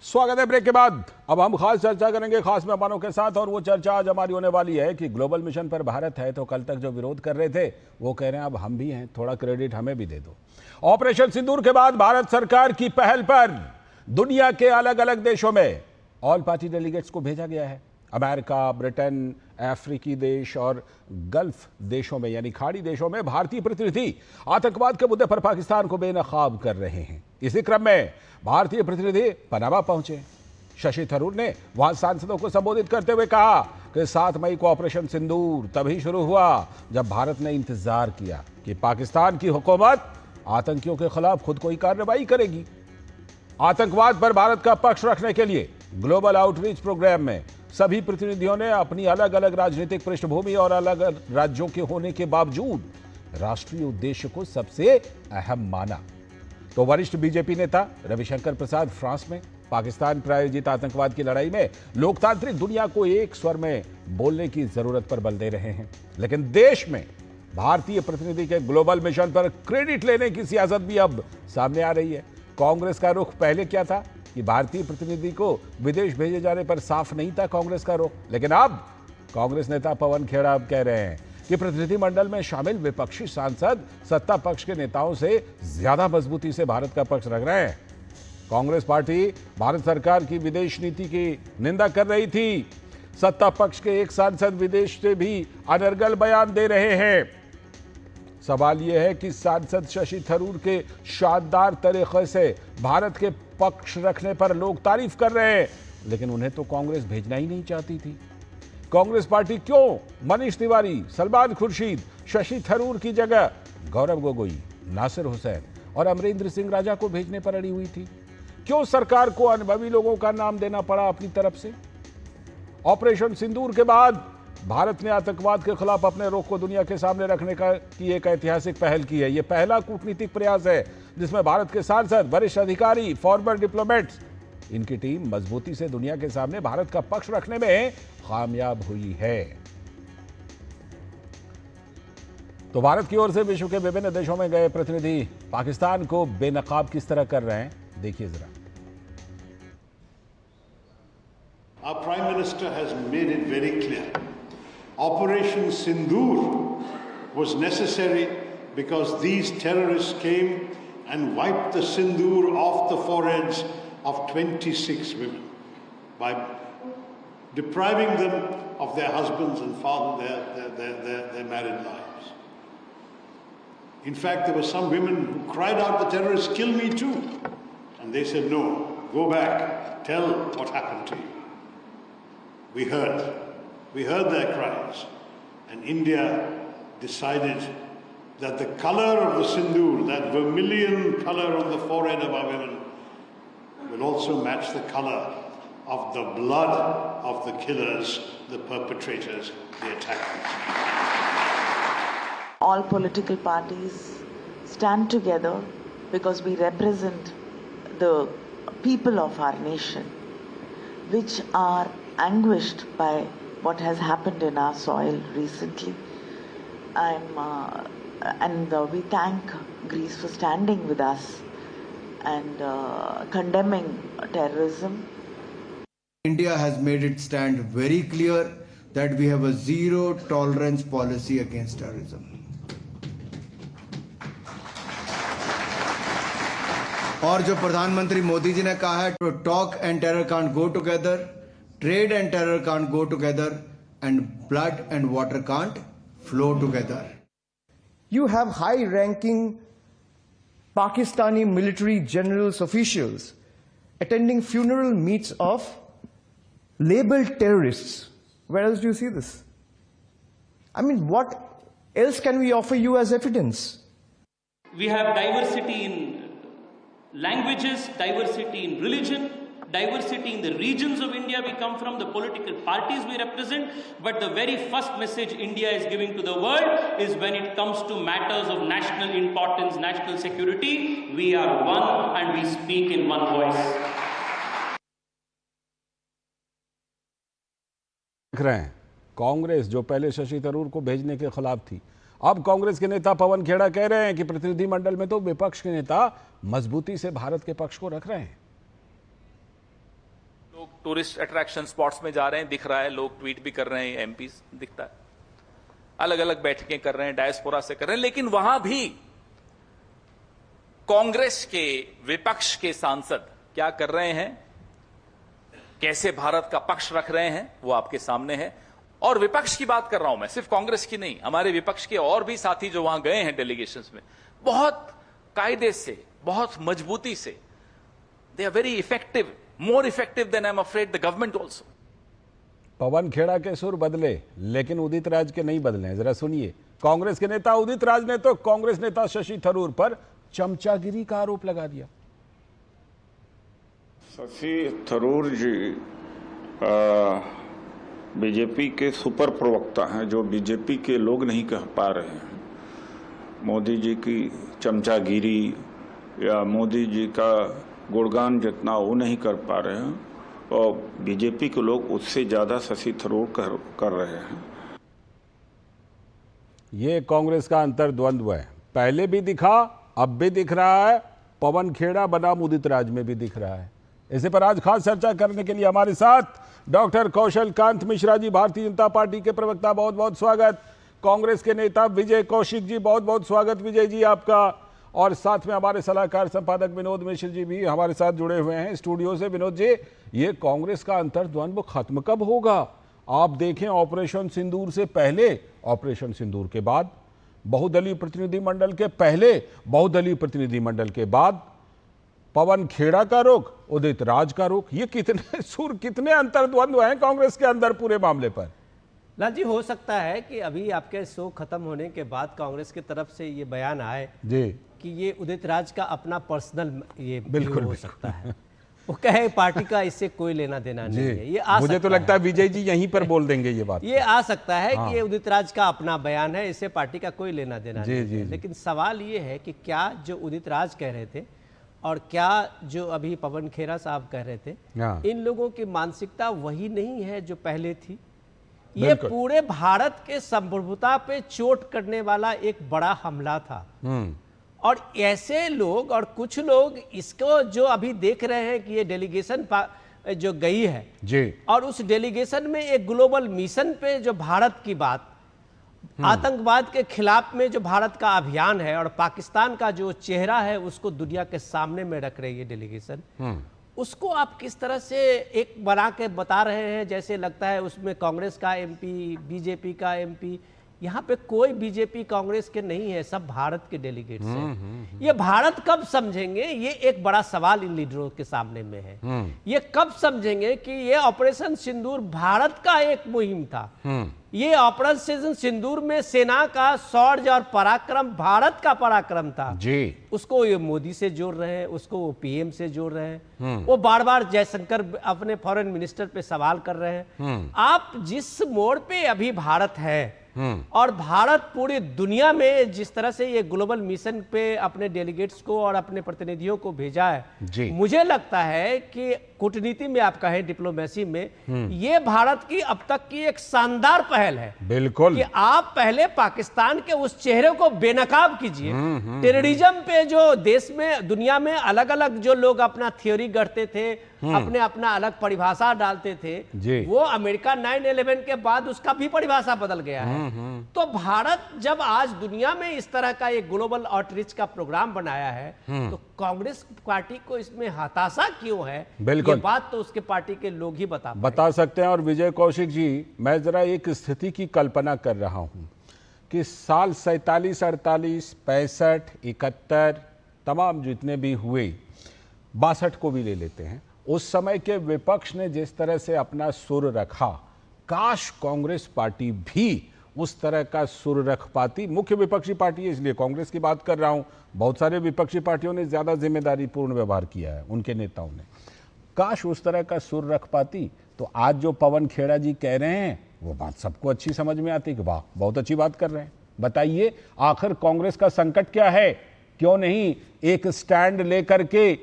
स्वागत है ब्रेक के बाद। अब हम खास चर्चा करेंगे खास मेहमानों के साथ, और वो चर्चा आज हमारी होने वाली है कि ग्लोबल मिशन पर भारत है, तो कल तक जो विरोध कर रहे थे वो कह रहे हैं अब हम भी हैं, थोड़ा क्रेडिट हमें भी दे दो। ऑपरेशन सिंदूर के बाद भारत सरकार की पहल पर दुनिया के अलग अलग देशों में ऑल पार्टी डेलीगेट्स को भेजा गया है। अमेरिका, ब्रिटेन, अफ्रीकी देश और गल्फ देशों में यानी खाड़ी देशों में भारतीय प्रतिनिधि आतंकवाद के मुद्दे पर पाकिस्तान को बेनकाब कर रहे हैं। इसी क्रम में भारतीय प्रतिनिधि पनामा पहुंचे। शशि थरूर ने वहां सांसदों को संबोधित करते हुए कहा कि 7 मई को ऑपरेशन सिंदूर तभी शुरू हुआ जब भारत ने इंतजार किया कि पाकिस्तान की हुकूमत आतंकियों के खिलाफ खुद कोई कार्रवाई करेगी। आतंकवाद पर भारत का पक्ष रखने के लिए ग्लोबल आउटरीच प्रोग्राम में सभी प्रतिनिधियों ने अपनी अलग अलग राजनीतिक पृष्ठभूमि और अलग राज्यों के होने के बावजूद राष्ट्रीय उद्देश्य को सबसे अहम माना। तो वरिष्ठ बीजेपी नेता रविशंकर प्रसाद फ्रांस में पाकिस्तान प्रायोजित आतंकवाद की लड़ाई में लोकतांत्रिक दुनिया को एक स्वर में बोलने की जरूरत पर बल दे रहे हैं, लेकिन देश में भारतीय प्रतिनिधि के ग्लोबल मिशन पर क्रेडिट लेने की सियासत भी अब सामने आ रही है। कांग्रेस का रुख पहले क्या था कि भारतीय प्रतिनिधि को विदेश भेजे जाने पर साफ नहीं था कांग्रेस का रुख, लेकिन अब कांग्रेस नेता पवन खेड़ा अब कह रहे हैं कि प्रतिनिधिमंडल में शामिल विपक्षी सांसद सत्ता पक्ष के नेताओं से ज्यादा मजबूती से भारत का पक्ष रख रहे हैं। कांग्रेस पार्टी भारत सरकार की विदेश नीति की निंदा कर रही थी। सत्ता पक्ष के एक सांसद विदेश से भी अनर्गल बयान दे रहे हैं। सवाल यह है कि सांसद शशि थरूर के शानदार तरीके से भारत के पक्ष रखने पर लोग तारीफ कर रहे हैं, लेकिन उन्हें तो कांग्रेस भेजना ही नहीं चाहती थी। कांग्रेस पार्टी क्यों मनीष तिवारी, सलमान खुर्शीद, शशि थरूर की जगह गौरव गोगोई, नासिर हुसैन और अमरिंदर सिंह राजा को भेजने पर अड़ी हुई थी? क्यों सरकार को अनुभवी लोगों का नाम देना पड़ा अपनी तरफ से? ऑपरेशन सिंदूर के बाद भारत ने आतंकवाद के खिलाफ अपने रुख को दुनिया के सामने रखने की एक ऐतिहासिक पहल की है। यह पहला कूटनीतिक प्रयास है जिसमें भारत के सांसद, वरिष्ठ अधिकारी, फॉर्मर डिप्लोमेट्स, इनकी टीम मजबूती से दुनिया के सामने भारत का पक्ष रखने में कामयाब हुई है। तो भारत की ओर से विश्व के विभिन्न देशों में गए प्रतिनिधि पाकिस्तान को बेनकाब किस तरह कर रहे हैं, देखिए जरा। Our Prime Minister has made it very clear. Operation Sindoor was necessary because these terrorists came and wiped the Sindoor off the foreheads of 26 women by depriving them of their husbands and their married lives. In fact, there were some women who cried out, "The terrorists kill me too." And they said, "No, go back, tell what happened to you." We heard their cries, and India decided that the color of the sindoor, that vermilion color on the forehead of our women, will also match the color of the blood of the killers, the perpetrators, the attackers. All political parties stand together because we represent the people of our nation, which are anguished by what has happened in our soil recently. And we thank Greece for standing with us and condemning terrorism. India has made its stand very clear that we have a zero tolerance policy against terrorism. और जो प्रधानमंत्री मोदी जी ने कहा है, तो talk and terror can't go together, trade and terror can't go together, and blood and water can't flow together. You have high-ranking Pakistani military generals, officials attending funeral meets of labeled terrorists. Where else do you see this? I mean, what else can we offer you as evidence? We have diversity in languages, diversity in religion, diversity in the regions of India we come from, the political parties we represent, but the very first message India is giving to the world is when it comes to matters of national importance, national security, we are one and we speak in one voice. देख रहे हैं, कांग्रेस जो पहले शशि थरूर को भेजने के खिलाफ थी, अब कांग्रेस के नेता पवन खेड़ा कह रहे हैं कि प्रतिनिधिमंडल में तो विपक्ष के नेता मजबूती से भारत के पक्ष को रख रहे हैं। लोग टूरिस्ट अट्रैक्शन स्पॉट्स में जा रहे हैं, दिख रहा है, लोग ट्वीट भी कर रहे हैं, एमपी दिखता है, अलग अलग बैठकें कर रहे हैं, डायस्पोरा से कर रहे हैं, लेकिन वहां भी कांग्रेस के विपक्ष के सांसद क्या कर रहे हैं, कैसे भारत का पक्ष रख रहे हैं, वो आपके सामने है। और विपक्ष की बात कर रहा हूं मैं, सिर्फ कांग्रेस की नहीं, हमारे विपक्ष के और भी साथी जो वहां गए हैं डेलीगेशंस में, बहुत कायदे से, बहुत मजबूती से, they are very effective, more effective than I am afraid the government also. Pawan Khera के सुर बदले, लेकिन उदित राज के नहीं बदले हैं। जरा सुनिए, कांग्रेस के नेता उदित राज ने तो कांग्रेस नेता शशि थरूर पर चमचागिरी का आरोप लगा दिया। शशि थरूर जी बीजेपी के सुपर प्रवक्ता हैं, जो बीजेपी के लोग नहीं कह पा रहे हैं। मोदी जी की चमचागिरी या मोदी जी का गुणगान जितना वो नहीं कर पा रहे हैं, और बीजेपी के लोग उससे ज्यादा शशि थरूर कर रहे हैं। ये कांग्रेस का अंतर्द्वंद्व है, पहले भी दिखा, अब भी दिख रहा है, पवन खेड़ा बनाम उदित राज में भी दिख रहा है। इसी पर आज खास चर्चा करने के लिए हमारे साथ डॉक्टर कौशल कांत मिश्रा जी, भारतीय जनता पार्टी के प्रवक्ता, बहुत बहुत स्वागत। कांग्रेस के नेता विजय कौशिक जी, बहुत बहुत स्वागत विजय जी आपका। और साथ में हमारे सलाहकार संपादक विनोद मिश्र जी भी हमारे साथ जुड़े हुए हैं स्टूडियो से। विनोद जी, ये कांग्रेस का अंतर्द्वंद्व खत्म कब होगा? आप देखें ऑपरेशन सिंदूर से पहले, ऑपरेशन सिंदूर के बाद, बहुदलीय प्रतिनिधिमंडल के पहले, बहुदलीय प्रतिनिधिमंडल के बाद, पवन खेड़ा का रुख, उदित राज का रुख, ये कितने सुर, कितने अंतर्द्वंद्व हैं कांग्रेस के अंदर पूरे मामले पर। लाल जी, हो सकता है कि अभी आपके शो खत्म होने के बाद कांग्रेस की तरफ से ये बयान आए जी कि ये उदित राज का अपना पर्सनल ये बिल्कुल हो सकता है, वो कहे पार्टी का इससे कोई लेना देना नहीं है। ये मुझे तो लगता है विजय जी यहीं पर बोल देंगे ये बात। ये आ सकता है हाँ। कि ये उदित राज का अपना बयान है, इससे पार्टी का कोई लेना देना नहीं है। लेकिन सवाल ये है कि क्या जो उदित राज कह रहे थे और क्या जो अभी पवन खेड़ा साहब कह रहे थे, इन लोगों की मानसिकता वही नहीं है जो पहले थी। ये पूरे भारत के संप्रभुता पे चोट करने वाला एक बड़ा हमला था। और ऐसे लोग और कुछ लोग इसको जो अभी देख रहे हैं कि ये डेलीगेशन जो गई है जी, और उस डेलीगेशन में एक ग्लोबल मिशन पे जो भारत की बात, आतंकवाद के खिलाफ में जो भारत का अभियान है और पाकिस्तान का जो चेहरा है उसको दुनिया के सामने में रख रही है डेलीगेशन, उसको आप किस तरह से एक बना के बता रहे हैं जैसे लगता है उसमें कांग्रेस का एमपी, बीजेपी का एमपी, यहाँ पे कोई बीजेपी कांग्रेस के नहीं है, सब भारत के डेलीगेट्स हैं। ये भारत कब समझेंगे, ये एक बड़ा सवाल इन लीडरों के सामने में है। ये कब समझेंगे कि ये ऑपरेशन सिंदूर भारत का एक मुहिम था, ये ऑपरेशन सिंदूर में सेना का शौर्य और पराक्रम भारत का पराक्रम था जी। उसको ये मोदी से जोड़ रहे हैं, उसको वो पीएम से जोड़ रहे हैं, वो बार बार जयशंकर अपने फॉरेन मिनिस्टर पे सवाल कर रहे हैं। आप जिस मोड़ पे अभी भारत है और भारत पूरी दुनिया में जिस तरह से ये ग्लोबल मिशन पे अपने डेलीगेट्स को और अपने प्रतिनिधियों को भेजा है, मुझे लगता है कि कूटनीति में आप कहें, डिप्लोमेसी में, ये भारत की अब तक की एक शानदार पहल है। बिल्कुल, कि आप पहले पाकिस्तान के उस चेहरे को बेनकाब कीजिए। टेररिज्म पे जो देश में, दुनिया में अलग अलग जो लोग अपना थ्योरी गढ़ते थे, अपने अपना अलग परिभाषा डालते थे, वो अमेरिका 9/11 के बाद उसका भी परिभाषा बदल गया है। तो भारत जब आज दुनिया में इस तरह का एक ग्लोबल आउटरीच का प्रोग्राम बनाया है, तो कांग्रेस पार्टी को इसमें हताशा क्यों है, ये बात तो उसके पार्टी के लोग ही बता सकते हैं। और विजय कौशिक जी, मैं जरा एक स्थिति की कल्पना कर रहा हूं कि साल 47, 48, 65, 71 तमाम जितने भी हुए, 62 को भी ले लेते हैं, उस समय के विपक्ष ने जिस तरह से अपना सुर रखा, काश कांग्रेस पार्टी भी उस तरह का सुर रख पाती। मुख्य विपक्षी पार्टी है इसलिए कांग्रेस की बात कर रहा हूं, बहुत सारे विपक्षी पार्टियों ने ज्यादा जिम्मेदारीपूर्ण व्यवहार किया है, उनके नेताओं ने, काश उस तरह का सुर रख पाती तो आज जो पवन खेड़ा जी कह रहे हैं वो बात सबको अच्छी समझ में आती कि वाह बहुत अच्छी बात कर रहे हैं। बताइए आखिर कांग्रेस का संकट क्या है, क्यों नहीं एक स्टैंड लेकर के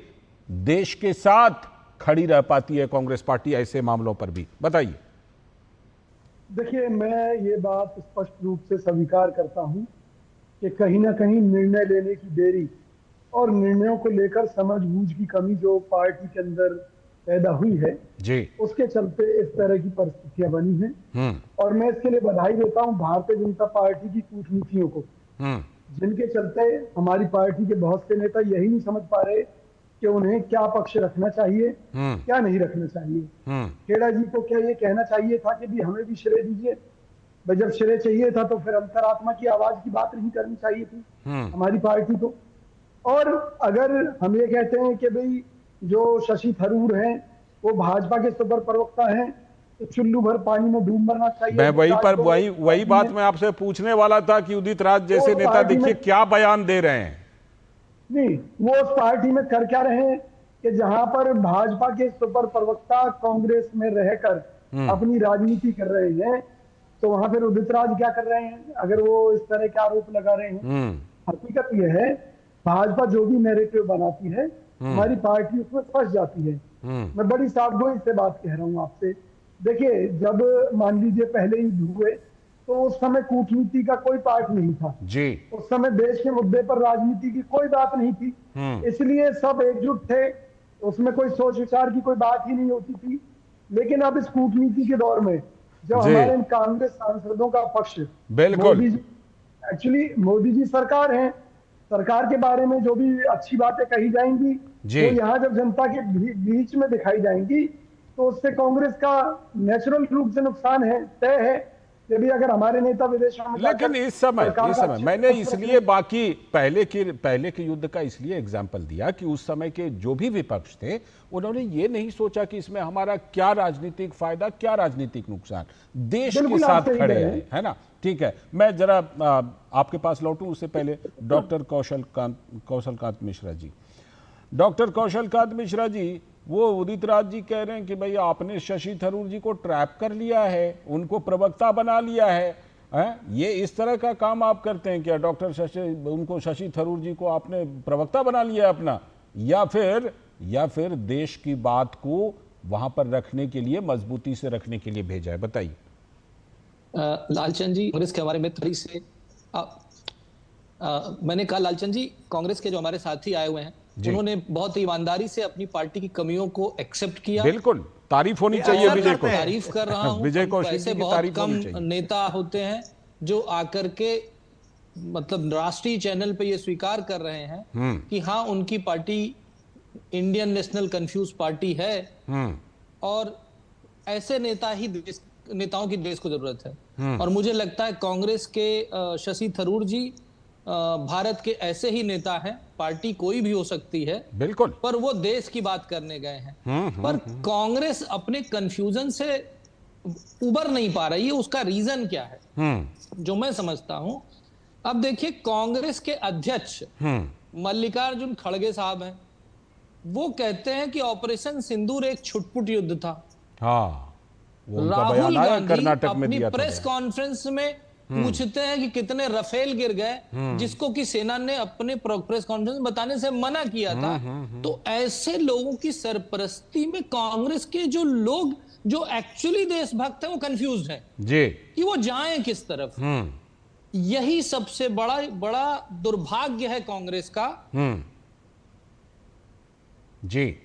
देश के साथ खड़ी रह पाती है कांग्रेस पार्टी ऐसे मामलों पर भी, बताइए। देखिए, मैं ये बात स्पष्ट रूप से स्वीकार करता हूं कि कहीं ना कहीं निर्णय लेने की देरी और निर्णयों को लेकर समझबूझ की कमी जो पार्टी के अंदर पैदा हुई है जी, उसके चलते इस तरह की परिस्थितियां बनी हैं। और मैं इसके लिए बधाई देता हूं भारतीय जनता पार्टी की कूटनीतियों को, जिनके चलते हमारी पार्टी के बहुत से नेता यही नहीं समझ पा रहे कि उन्हें क्या पक्ष रखना चाहिए, क्या नहीं रखना चाहिए। खेड़ा जी को क्या ये कहना चाहिए था कि भी हमें भी श्रेय दीजिए, भाई जब श्रेय चाहिए था तो फिर अंतरात्मा की आवाज की बात नहीं करनी चाहिए थी हमारी पार्टी को। और अगर हम ये कहते हैं कि भाई जो शशि थरूर हैं वो भाजपा के सुपर प्रवक्ता हैं, तो चुल्लू भर पानी में डूब मरना चाहिए। मैं वही बात मैं आपसे पूछने वाला था कि उदित राज जैसे नेता देखिए क्या बयान दे रहे हैं। नहीं, वो उस पार्टी में कर क्या रहे हैं कि जहां पर भाजपा के सुपर प्रवक्ता कांग्रेस में रहकर अपनी राजनीति कर रहे हैं, तो वहां फिर उदित राज क्या कर रहे हैं अगर वो इस तरह के आरोप लगा रहे हैं। हकीकत यह है भाजपा जो भी नैरेटिव बनाती है हमारी पार्टी उसमें फंस जाती है। मैं बड़ी सावधानी से बात कह रहा हूं आपसे। देखिए, जब मान लीजिए पहले युद्ध हुए तो उस समय कूटनीति का कोई पार्ट नहीं था जी, उस समय देश के मुद्दे पर राजनीति की कोई बात नहीं थी, इसलिए सब एकजुट थे, उसमें कोई सोच विचार की कोई बात ही नहीं होती थी। लेकिन अब इस कूटनीति के दौर में जब हमारे इन कांग्रेस सांसदों का पक्ष, बिल्कुल एक्चुअली मोदी जी सरकार है, सरकार के बारे में जो भी अच्छी बातें कही जाएंगी वो यहाँ जब जनता के बीच में दिखाई जाएंगी तो उससे कांग्रेस का नेचुरल रूप से नुकसान है, तय है। यदि अगर हमारे नेता विदेशों में लेकिन इस समय मैंने इसलिए बाकी पहले के युद्ध का इसलिए एग्जाम्पल दिया कि उस समय के जो भी विपक्ष थे उन्होंने ये नहीं सोचा कि इसमें हमारा क्या राजनीतिक फायदा, क्या राजनीतिक नुकसान, देश के साथ खड़े हैं, है ना। ठीक है, मैं जरा आपके पास लौटूं उससे पहले डॉक्टर कौशलकांत मिश्रा जी। डॉक्टर कौशलकांत मिश्रा जी, वो उदित राज जी कह रहे हैं कि भाई आपने शशि थरूर जी को ट्रैप कर लिया है, उनको प्रवक्ता बना लिया है, ये इस तरह का काम आप करते हैं क्या? शशि थरूर जी को आपने प्रवक्ता बना लिया अपना, या फिर देश की बात को वहां पर रखने के लिए, मजबूती से रखने के लिए भेजा है? बताइए। लालचंद जी, कांग्रेस के हमारे मित्र से मैंने कहा, लालचंद जी कांग्रेस के जो हमारे साथी आए हुए हैं उन्होंने बहुत ईमानदारी से अपनी पार्टी की कमियों को एक्सेप्ट किया। बिल्कुल, तारीफ होनी चाहिए विजय को। तारीफ कर रहा हूं। विजय कौशल ऐसे बहुत कम नेता होते हैं जो आकर के मतलब राष्ट्रीय चैनल पे ये स्वीकार कर रहे हैं कि हाँ उनकी party Indian national confuse party है और ऐसे नेताओं की देश को जरूरत है। और मुझे लगता है कांग्रेस के शशि थरूर जी भारत के ऐसे ही नेता हैं, पार्टी कोई भी हो सकती है बिल्कुल, पर वो देश की बात करने गए हैं। पर कांग्रेस अपने कंफ्यूजन से उबर नहीं पा रही है, उसका रीजन क्या है जो मैं समझता हूं। अब देखिए, कांग्रेस के अध्यक्ष मल्लिकार्जुन खड़गे साहब हैं, वो कहते हैं कि ऑपरेशन सिंदूर एक छुटपुट युद्ध था। राहुल गांधी अपनी प्रेस कॉन्फ्रेंस में पूछते हैं कि कितने रफेल गिर गए, जिसको कि सेना ने अपने प्रेस कॉन्फ्रेंस में बताने से मना किया था। तो ऐसे लोगों की सरपरस्ती में कांग्रेस के जो लोग जो एक्चुअली देशभक्त हैं वो कंफ्यूज हैं जी कि वो जाएं किस तरफ। यही सबसे बड़ा दुर्भाग्य है कांग्रेस का। जी,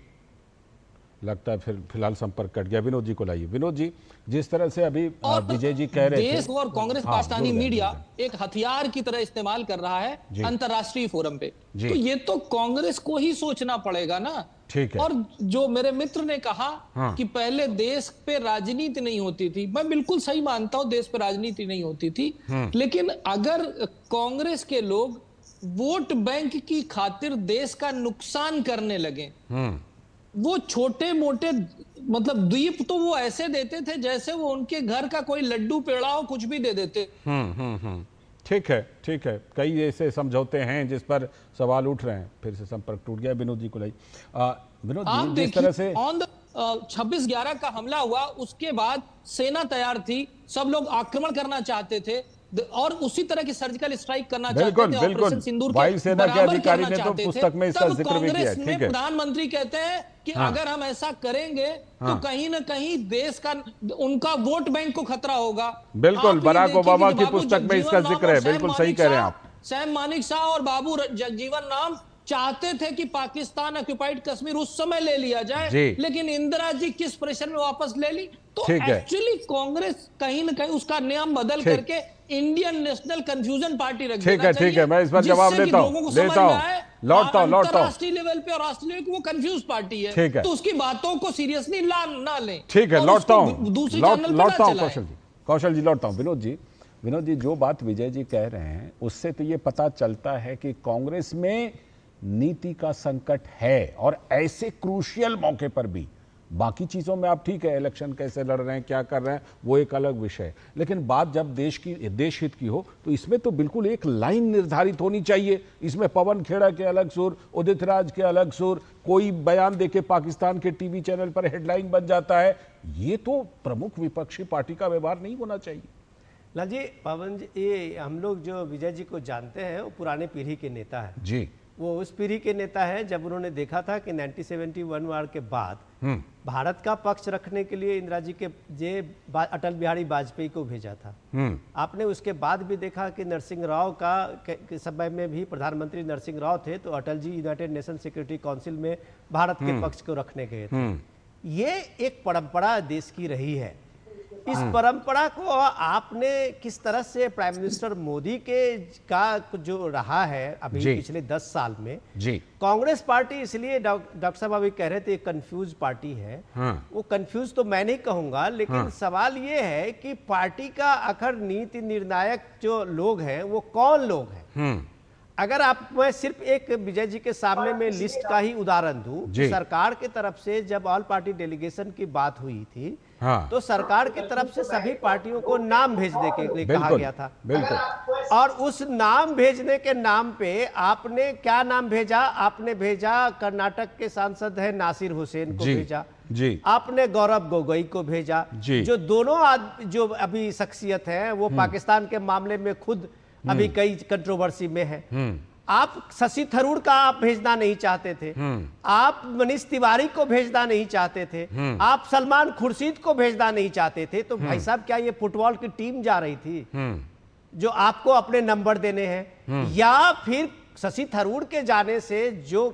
लगता है फिर फिलहाल संपर्क कट गया। विनोद जी को लाइए। विनोद जी, जिस तरह से अभी विजय जी कह रहे थे, देश और कांग्रेस पाकिस्तानी मीडिया एक हथियार की तरह इस्तेमाल कर रहा है अंतर्राष्ट्रीय फोरम पे, तो ये तो कांग्रेस को ही सोचना पड़ेगा ना। ठीक है। और जो मेरे मित्र ने कहा कि पहले देश पे राजनीति नहीं होती थी, मैं बिल्कुल सही मानता हूं, देश पे राजनीति नहीं होती थी, लेकिन अगर कांग्रेस के लोग वोट बैंक की खातिर देश का नुकसान करने लगे, वो छोटे मोटे मतलब द्वीप तो वो ऐसे देते थे जैसे वो उनके घर का कोई लड्डू पेड़ा हो, कुछ भी दे देते। ठीक है, ठीक है। कई ऐसे समझौते हैं जिस पर सवाल उठ रहे हैं। फिर से संपर्क टूट गया। विनोद जी को लाइए। विनोद जी, जिस तरह से 26/11 का हमला हुआ, उसके बाद सेना तैयार थी, सब लोग आक्रमण करना चाहते थे और उसी तरह की सर्जिकल स्ट्राइक करना चाहते थे। ऑपरेशन सिंदूर के बराबर करना चाहते थे। तब कांग्रेस में प्रधानमंत्री कहते हैं कि अगर हम ऐसा करेंगे तो कहीं ना कहीं देश का उनका वोट बैंक को खतरा होगा। बिल्कुल, बराक ओबामा की पुस्तक में इसका जिक्र है। बिल्कुल सही कह रहे हैं आप। सैम मानिक शाह और बाबू जगजीवन राम चाहते थे कि पाकिस्तान ऑक्युपाइड कश्मीर उस समय ले लिया जाए, लेकिन इंदिरा जी किस प्रेशर में वापस ले ली। तो एक्चुअली कांग्रेस कहीं ना कहीं उसका नियम बदल करके इंडियन नेशनल कंफ्यूजन पार्टी रख देना चाहिए। ठीक है, मैं इस पर जवाब लेता हूं, लौटता हूं। राष्ट्रीय लेवल पे और राष्ट्रीय लेवल पे वो कंफ्यूज पार्टी है, तो उसकी बातों को सीरियसली ना लें। ठीक है, लौटता हूं, दूसरी चैनल पे ना चलाएं। कौशल जी लौटता हूं। विनोद जी, जो बात विजय जी कह रहे हैं उससे तो ये पता चलता है कि कांग्रेस में नीति का संकट है, और ऐसे क्रूशियल मौके पर भी। बाकी चीजों में आप ठीक है, इलेक्शन कैसे लड़ रहे हैं, क्या कर रहे हैं, वो एक अलग विषय है, लेकिन बात जब देश हित की हो तो इसमें तो बिल्कुल एक लाइन निर्धारित होनी चाहिए। इसमें पवन खेड़ा के अलग सुर, उदित राज के अलग सुर, कोई बयान देके पाकिस्तान के टीवी चैनल पर हेडलाइन बन जाता है। ये तो प्रमुख विपक्षी पार्टी का व्यवहार नहीं होना चाहिए। लाल जी, पवन जी, ये हम लोग जो विजय जी को जानते हैं वो पुराने पीढ़ी के नेता है जी। वो उस पीढ़ी के नेता है जब उन्होंने देखा था कि 1971 वार के बाद भारत का पक्ष रखने के लिए इंदिरा जी के अटल बिहारी वाजपेयी को भेजा था। आपने उसके बाद भी देखा कि नरसिंह राव के समय में भी प्रधानमंत्री नरसिंह राव थे, तो Atal ji United nation security council में भारत के पक्ष को रखने गए थे। ये एक परंपरा देश की रही है। इस परंपरा को आपने किस तरह से प्राइम मिनिस्टर मोदी के का जो रहा है अभी पिछले 10 साल में जी कांग्रेस पार्टी, इसलिए डॉक्टर साहब अभी कह रहे थे कंफ्यूज पार्टी है। वो कंफ्यूज तो मैं नहीं कहूंगा, लेकिन सवाल ये है कि पार्टी का आखिर नीति निर्णायक जो लोग हैं वो कौन लोग हैं। अगर आप, मैं सिर्फ एक विजय जी के सामने में लिस्ट का ही उदाहरण दूं, सरकार की तरफ से जब ऑल पार्टी डेलीगेशन की बात हुई थी तो सरकार की तरफ से सभी पार्टियों को नाम भेजने के लिए कहा गया था। बिल्कुल। और उस नाम भेजने के नाम पे आपने क्या नाम भेजा? आपने भेजा कर्नाटक के सांसद है नासिर हुसैन को भेजा जी, आपने गौरव गोगोई को भेजा जो दोनों जो अभी शख्सियत है वो पाकिस्तान के मामले में खुद अभी कई कंट्रोवर्सी में है। आप शशि थरूर का आप भेजना नहीं चाहते थे, आप मनीष तिवारी को भेजना नहीं चाहते थे, आप सलमान खुर्शीद को भेजना नहीं चाहते थे। तो भाई साहब, क्या ये फुटबॉल की टीम जा रही थी जो आपको अपने नंबर देने हैं, या फिर शशि थरूर के जाने से जो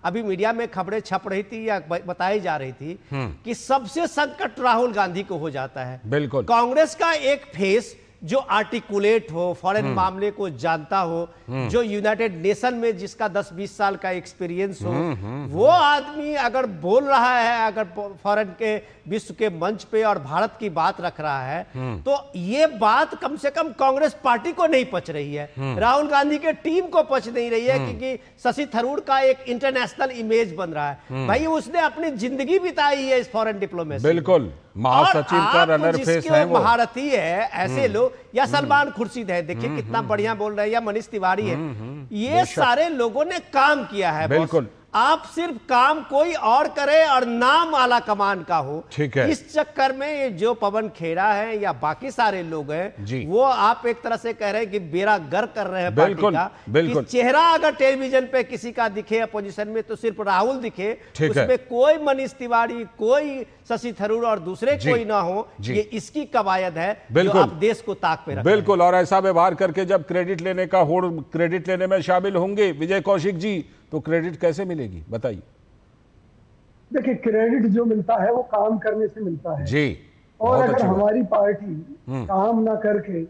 अभी मीडिया में खबरें छप रही थी या बताई जा रही थी कि सबसे संकट राहुल गांधी को हो जाता है। बिल्कुल। कांग्रेस का एक फेस जो आर्टिकुलेट हो, फॉरेन मामले को जानता हो, जो यूनाइटेड नेशन में जिसका 10-20 साल का एक्सपीरियंस हो, वो आदमी अगर बोल रहा है, अगर फॉरेन के विश्व के मंच पे और भारत की बात रख रहा है, तो ये बात कम से कम कांग्रेस पार्टी को नहीं पच रही है, राहुल गांधी के टीम को पच नहीं रही है, क्योंकि शशि थरूर का एक इंटरनेशनल इमेज बन रहा है। भाई उसने अपनी जिंदगी बिताई है इस फॉरेन डिप्लोमेसी। बिल्कुल, महासचिव का रनर फेस है वो, महारथी है ऐसे लोग, या सलमान खुर्शीद है, देखिए कितना बढ़िया बोल रहे हैं, या मनीष तिवारी है, ये सारे लोगों ने काम किया है। बिल्कुल। आप सिर्फ काम कोई और करे और नाम आला कमान का हो, ठीक है। इस चक्कर में जो पवन खेड़ा है या बाकी सारे लोग हैं, वो आप एक तरह से कह रहे हैं कि बेड़ा गर्क कर रहे हैं पार्टी का। कि चेहरा अगर टेलीविजन पे किसी का दिखे अपोजिशन में तो सिर्फ राहुल दिखे, उसमें कोई मनीष तिवारी, कोई शशि थरूर और दूसरे कोई ना हो, ये इसकी कवायद है जो आप देश को ताक पे रख। बिल्कुल। और ऐसा व्यवहार करके जब क्रेडिट लेने का होड़ क्रेडिट लेने में शामिल होंगे विजय कौशिक जी, तो क्रेडिट कैसे मिलेगी, बताइए। देखिए, क्रेडिट जो मिलता है वो काम करने से मिलता है जी। और अगर हमारी पार्टी काम ना करके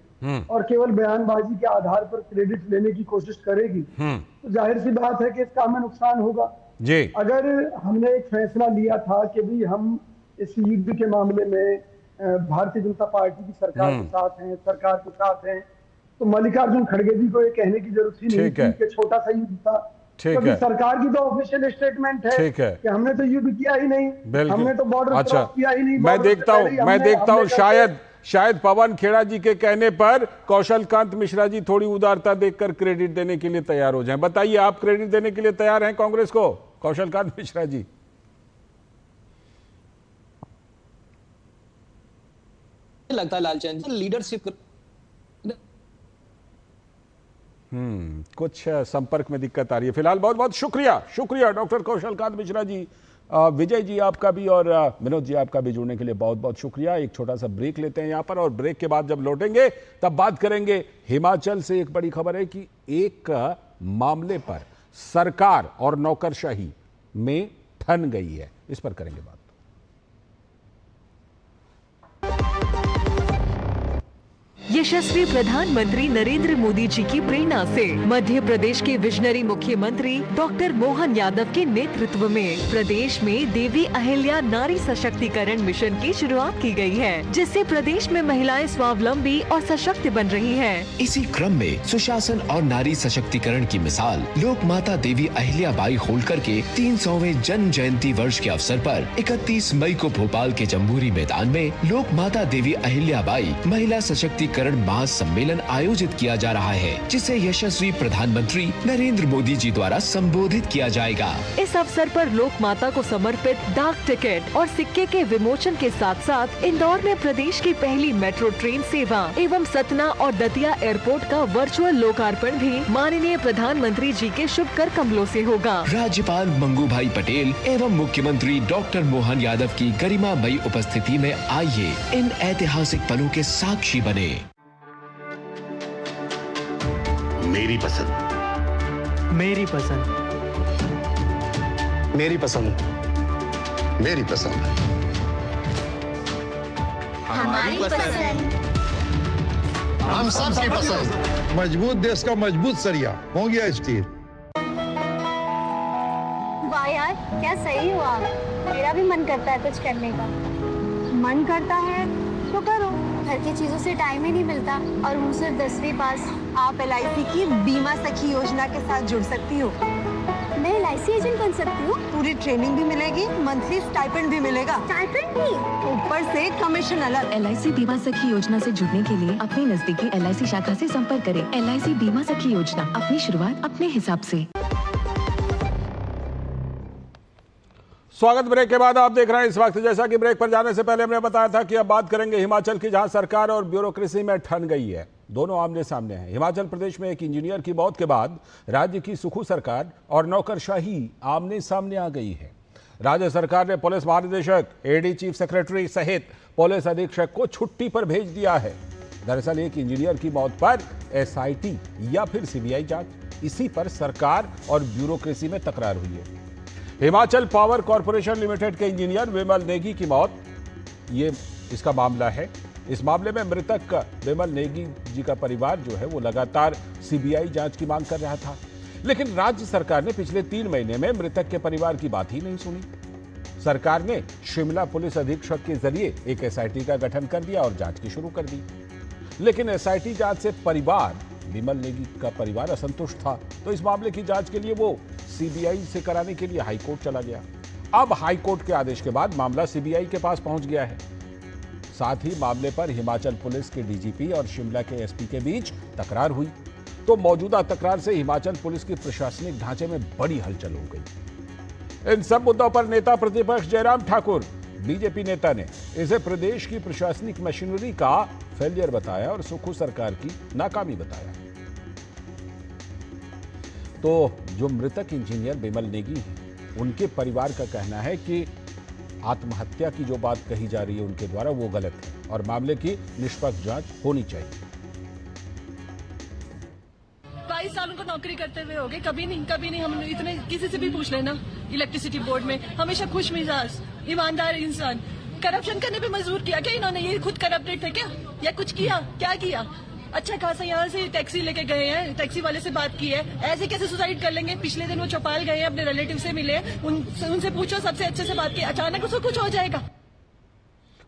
और केवल बयानबाजी के आधार पर क्रेडिट लेने की कोशिश करेगी तो जाहिर सी बात है कि इसका हमें नुकसान होगा जी। अगर हमने एक फैसला लिया था कि भी हम इस युद्ध के मामले में भारतीय जनता पार्टी की सरकार के साथ हैं, सरकार के साथ हैं, तो मल्लिकार्जुन खड़गे जी को ये कहने की जरूरत ही नहीं थी कि छोटा सा युद्ध था। क्योंकि सरकार की तो ऑफिशियल स्टेटमेंट है कि हमने तो युद्ध किया ही नहीं, हमने तो बॉर्डर क्रॉस किया ही नहीं। मैं देखता हूं शायद पवन खेड़ा जी के कहने पर कौशल कांत मिश्रा जी थोड़ी उदारता देखकर क्रेडिट देने के लिए तैयार हो जाएं। बताइए, आप क्रेडिट देने के लिए तैयार हैं कांग्रेस को, कौशल कांत मिश्रा जी? लगता है लालचंद लीडरशिप कुछ संपर्क में दिक्कत आ रही है फिलहाल। बहुत बहुत शुक्रिया डॉक्टर कौशल कांत मिश्रा जी, विजय जी आपका भी और विनोद जी आपका भी जुड़ने के लिए बहुत बहुत शुक्रिया। एक छोटा सा ब्रेक लेते हैं यहाँ पर, और ब्रेक के बाद जब लौटेंगे तब बात करेंगे हिमाचल से। एक बड़ी खबर है कि एक मामले पर सरकार और नौकरशाही में ठन गई है, इस पर करेंगे बात। यशस्वी प्रधानमंत्री नरेंद्र मोदी जी की प्रेरणा से मध्य प्रदेश के विजनरी मुख्यमंत्री डॉक्टर मोहन यादव के नेतृत्व में प्रदेश में देवी अहिल्या नारी सशक्तिकरण मिशन की शुरुआत की गई है, जिससे प्रदेश में महिलाएं स्वावलंबी और सशक्त बन रही हैं। इसी क्रम में सुशासन और नारी सशक्तिकरण की मिसाल लोक माता देवी अहिल्याबाई होलकर के 300वें जन्म जयंती वर्ष के अवसर पर 31 मई को भोपाल के जम्बूरी मैदान में लोक माता देवी अहिल्याबाई महिला सशक्तिकरण महासम्मेलन आयोजित किया जा रहा है, जिसे यशस्वी प्रधानमंत्री नरेंद्र मोदी जी द्वारा संबोधित किया जाएगा। इस अवसर पर लोक माता को समर्पित डाक टिकट और सिक्के के विमोचन के साथ साथ इंदौर में प्रदेश की पहली मेट्रो ट्रेन सेवा एवं सतना और दतिया एयरपोर्ट का वर्चुअल लोकार्पण भी माननीय प्रधानमंत्री जी के शुभ कर कमलों से होगा। राज्यपाल मंगू भाई पटेल एवं मुख्यमंत्री डॉक्टर मोहन यादव की गरिमामयी उपस्थिति में आइए इन ऐतिहासिक पलों के साक्षी बने। मेरी पसंद, मेरी पसंद, मेरी पसंद, मेरी पसंद। हमारी पसंद। हम सबकी पसंद। मजबूत देश का मजबूत सरिया मोंगिया स्टील। वाह यार, क्या सही हुआ। मेरा भी मन करता है कुछ करने का। मन करता है तो करो। घर की चीजों से टाइम ही नहीं मिलता और हूँ सिर्फ 10वीं पास। आप LIC की बीमा सखी योजना के साथ जुड़ सकती हो। मैं LIC एजेंट बन सकती हूँ। पूरी ट्रेनिंग भी मिलेगी, मंथली स्टाइपेंड भी मिलेगा। स्टाइपेंड भी? ऊपर से कमीशन अलग। LIC बीमा सखी योजना से जुड़ने के लिए अपनी नजदीकी LIC शाखा से संपर्क करें। LIC बीमा सखी योजना, अपनी शुरुआत अपने हिसाब से। स्वागत। ब्रेक के बाद आप देख रहे हैं इस वक्त, जैसा कि ब्रेक पर जाने से पहले हमने बताया था कि अब बात करेंगे हिमाचल की, जहां सरकार और ब्यूरोक्रेसी में ठन गई है। दोनों आमने सामने हैं। हिमाचल प्रदेश में एक इंजीनियर की मौत के बाद राज्य की सुखू सरकार और नौकरशाही आमने सामने आ गई है। राज्य सरकार ने पुलिस महानिदेशक, AD चीफ सेक्रेटरी सहित पुलिस अधीक्षक को छुट्टी पर भेज दिया है। दरअसल एक इंजीनियर की मौत पर SIT या फिर CBI जांच, इसी पर सरकार और ब्यूरोक्रेसी में तकरार हुई है। हिमाचल पावर कॉर्पोरेशन लिमिटेड के इंजीनियर विमल नेगी की मौत, ये इसका मामला है। इस मामले में मृतक विमल नेगी जी का परिवार जो है वो लगातार CBI जांच की मांग कर रहा था, लेकिन राज्य सरकार ने पिछले 3 महीने में मृतक के परिवार की बात ही नहीं सुनी। सरकार ने शिमला पुलिस अधीक्षक के जरिए एक SIT का गठन कर दिया और जांच की शुरू कर दी, लेकिन SIT जांच से परिवार, विमल नेगी का परिवार असंतुष्ट था, तो इस मामले की जांच के लिए वो CBI से कराने के लिए हाईकोर्ट चला गया। अब हाईकोर्ट के आदेश के बाद मामला CBI के पास पहुंच गया है। साथ ही मामले पर हिमाचल पुलिस के DGP और शिमला के SP के बीच तकरार हुई, तो मौजूदा तकरार से हिमाचल पुलिस की प्रशासनिक ढांचे में बड़ी हलचल हो गई। इन सब मुद्दों पर नेता प्रतिपक्ष जयराम ठाकुर, BJP नेता ने इसे प्रदेश की प्रशासनिक मशीनरी का फेलियर बताया और सुखू सरकार की नाकामी बताया। तो जो मृतक इंजीनियर विमल नेगी हैं, उनके परिवार का कहना है कि आत्महत्या की जो बात कही जा रही है उनके द्वारा वो गलत है और मामले की निष्पक्ष जांच होनी चाहिए। 22 साल उनको नौकरी करते हुए हो गए, कभी नहीं हम इतने किसी से भी पूछ लेना इलेक्ट्रिसिटी बोर्ड में, हमेशा खुश मिजाज ईमानदार इंसान। करप्शन करने पे मजबूर किया क्या इन्होंने? ये खुद करप्टेड थे क्या या कुछ किया? क्या किया? अच्छा खासा यहाँ से टैक्सी लेके गए हैं, टैक्सी वाले से बात की है, ऐसे कैसे सुसाइड कर लेंगे? पिछले दिन वो चौपाल गए हैं, अपने रिलेटिव से मिले, उनसे पूछो, सबसे अच्छे से बात की, अचानक उसको कुछ हो जाएगा।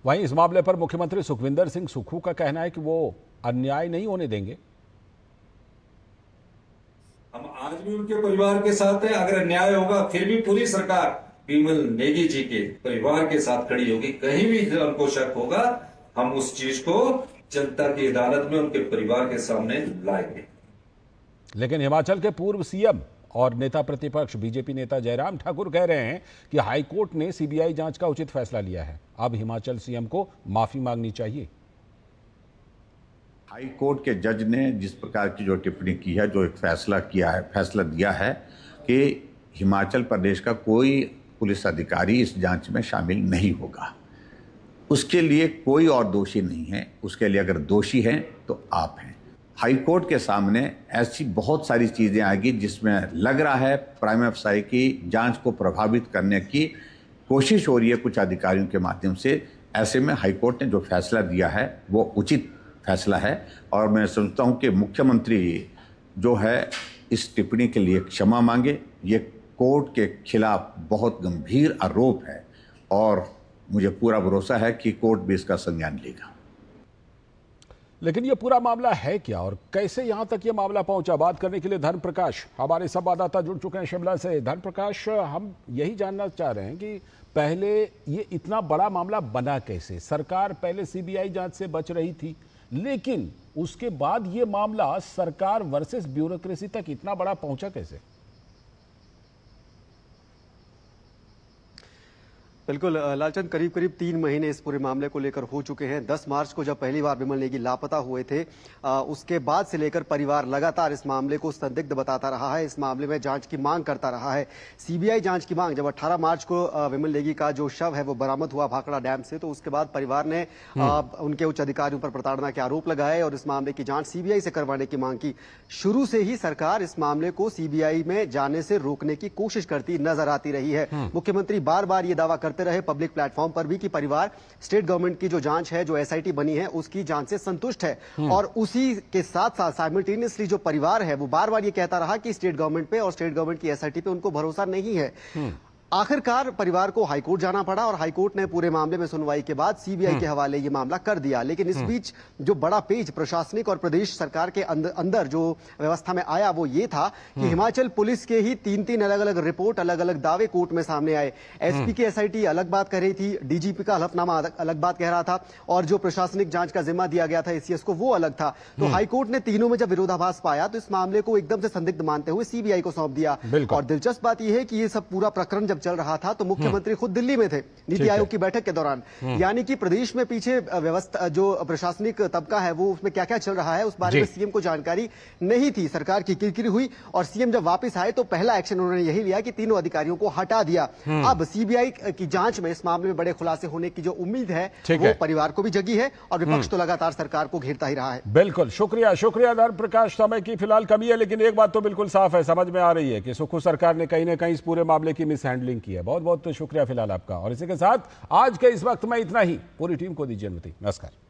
वहीं इस मामले पर मुख्यमंत्री सुखविंदर सिंह सुक्खू का कहना है कि वो अन्याय नहीं होने देंगे। हम आज भी उनके परिवार के साथ हैं, अगर अन्याय होगा फिर भी पूरी सरकार विमल नेगी जी के परिवार के साथ खड़ी होगी। कहीं भी हमको शक होगा, हम उस चीज को जनता की अदालत में उनके परिवार के सामने लाएंगे। लेकिन हिमाचल के पूर्व CM और नेता प्रतिपक्ष BJP नेता जयराम ठाकुर कह रहे हैं कि हाईकोर्ट ने CBI जांच का उचित फैसला लिया है, अब हिमाचल CM को माफी मांगनी चाहिए। हाईकोर्ट के जज ने जिस प्रकार की जो टिप्पणी की है, जो एक फैसला दिया है कि हिमाचल प्रदेश का कोई पुलिस अधिकारी इस जांच में शामिल नहीं होगा, उसके लिए कोई और दोषी नहीं है। उसके लिए अगर दोषी हैं तो आप हैं। हाईकोर्ट के सामने ऐसी बहुत सारी चीज़ें आएगी जिसमें लग रहा है प्राइमा फेसी की जांच को प्रभावित करने की कोशिश हो रही है कुछ अधिकारियों के माध्यम से। ऐसे में हाईकोर्ट ने जो फैसला दिया है वो उचित फैसला है और मैं समझता हूँ कि मुख्यमंत्री जो है इस टिप्पणी के लिए क्षमा मांगे। ये कोर्ट के खिलाफ बहुत गंभीर आरोप है और मुझे पूरा भरोसा है कि कोर्ट भी इसका संज्ञान लेगा। लेकिन ये पूरा मामला है क्या और कैसे यहां तक ये मामला पहुंचा, बात करने के लिए धर्म प्रकाश हमारे संवाददाता जुड़ चुके हैं शिमला से। धर्म प्रकाश, हम यही जानना चाह रहे हैं कि पहले ये इतना बड़ा मामला बना कैसे? सरकार पहले CBI जांच से बच रही थी, लेकिन उसके बाद ये मामला सरकार वर्सेस ब्यूरोक्रेसी तक इतना बड़ा पहुंचा कैसे? बिल्कुल लालचंद, करीब 3 महीने इस पूरे मामले को लेकर हो चुके हैं। 10 मार्च को जब पहली बार विमल नेगी लापता हुए थे, उसके बाद से लेकर परिवार लगातार इस मामले को संदिग्ध बताता रहा है, इस मामले में जांच की मांग करता रहा है। CBI जांच की मांग, जब 18 मार्च को विमल नेगी का जो शव है वो बरामद हुआ भाखड़ा डैम से, तो उसके बाद परिवार ने उनके उच्च अधिकारियों पर प्रताड़ना के आरोप लगाए और इस मामले की जांच CBI से करवाने की मांग की। शुरू से ही सरकार इस मामले को CBI में जाने से रोकने की कोशिश करती नजर आती रही है। मुख्यमंत्री बार बार ये दावा करते रहे पब्लिक प्लेटफॉर्म पर भी कि परिवार स्टेट गवर्नमेंट की जो जांच है, जो एसआईटी बनी है, उसकी जांच से संतुष्ट है। और उसी के साथ साथ साइमल्टेनियसली जो परिवार है वो बार बार ये कहता रहा कि स्टेट गवर्नमेंट पे और स्टेट गवर्नमेंट की एसआईटी पे उनको भरोसा नहीं है। आखिरकार परिवार को हाईकोर्ट जाना पड़ा और हाईकोर्ट ने पूरे मामले में सुनवाई के बाद सीबीआई के हवाले ये मामला कर दिया। लेकिन इस बीच जो बड़ा पेच प्रशासनिक और प्रदेश सरकार के अंदर जो व्यवस्था में आया वो ये था कि हिमाचल पुलिस के ही 3-3 अलग-अलग रिपोर्ट, अलग-अलग दावे कोर्ट में सामने आए। एसपी की एसआईटी अलग बात कह रही थी, डीजीपी का हलफनामा अलग बात कह रहा था और जो प्रशासनिक जांच का जिम्मा दिया गया था एसीएस को वो अलग था। तो हाईकोर्ट ने तीनों में जब विरोधाभास पाया तो इस मामले को एकदम से संदिग्ध मानते हुए सीबीआई को सौंप दिया। और दिलचस्प बात यह है कि ये सब पूरा प्रकरण जब चल रहा था तो मुख्यमंत्री खुद दिल्ली में थे नीति आयोग की बैठक के दौरान। यानी कि प्रदेश में पीछे व्यवस्था जो प्रशासनिक तबका है वो उसमें क्या क्या चल रहा है उस बारे में सीएम को जानकारी नहीं थी। सरकार की किरकिरी हुई और सीएम जब वापस आए तो पहला एक्शन उन्होंने यही लिया कि तीनों अधिकारियों को हटा दिया। अब सीबीआई की जांच में इस मामले में बड़े खुलासे होने की जो उम्मीद है वो परिवार को भी जगी है और विपक्ष तो लगातार सरकार को घेरता ही रहा है। बिल्कुल, शुक्रिया धर्म प्रकाश। समय की फिलहाल कमी है, लेकिन एक बात तो बिल्कुल साफ है, समझ में आ रही है कि सुक्खू सरकार ने कहीं ना कहीं इस पूरे मामले की मिस हैंडलिंग की है। बहुत बहुत शुक्रिया फिलहाल आपका। और इसी के साथ आज के इस वक्त में इतना ही। पूरी टीम को दीजिए अनुमति। नमस्कार।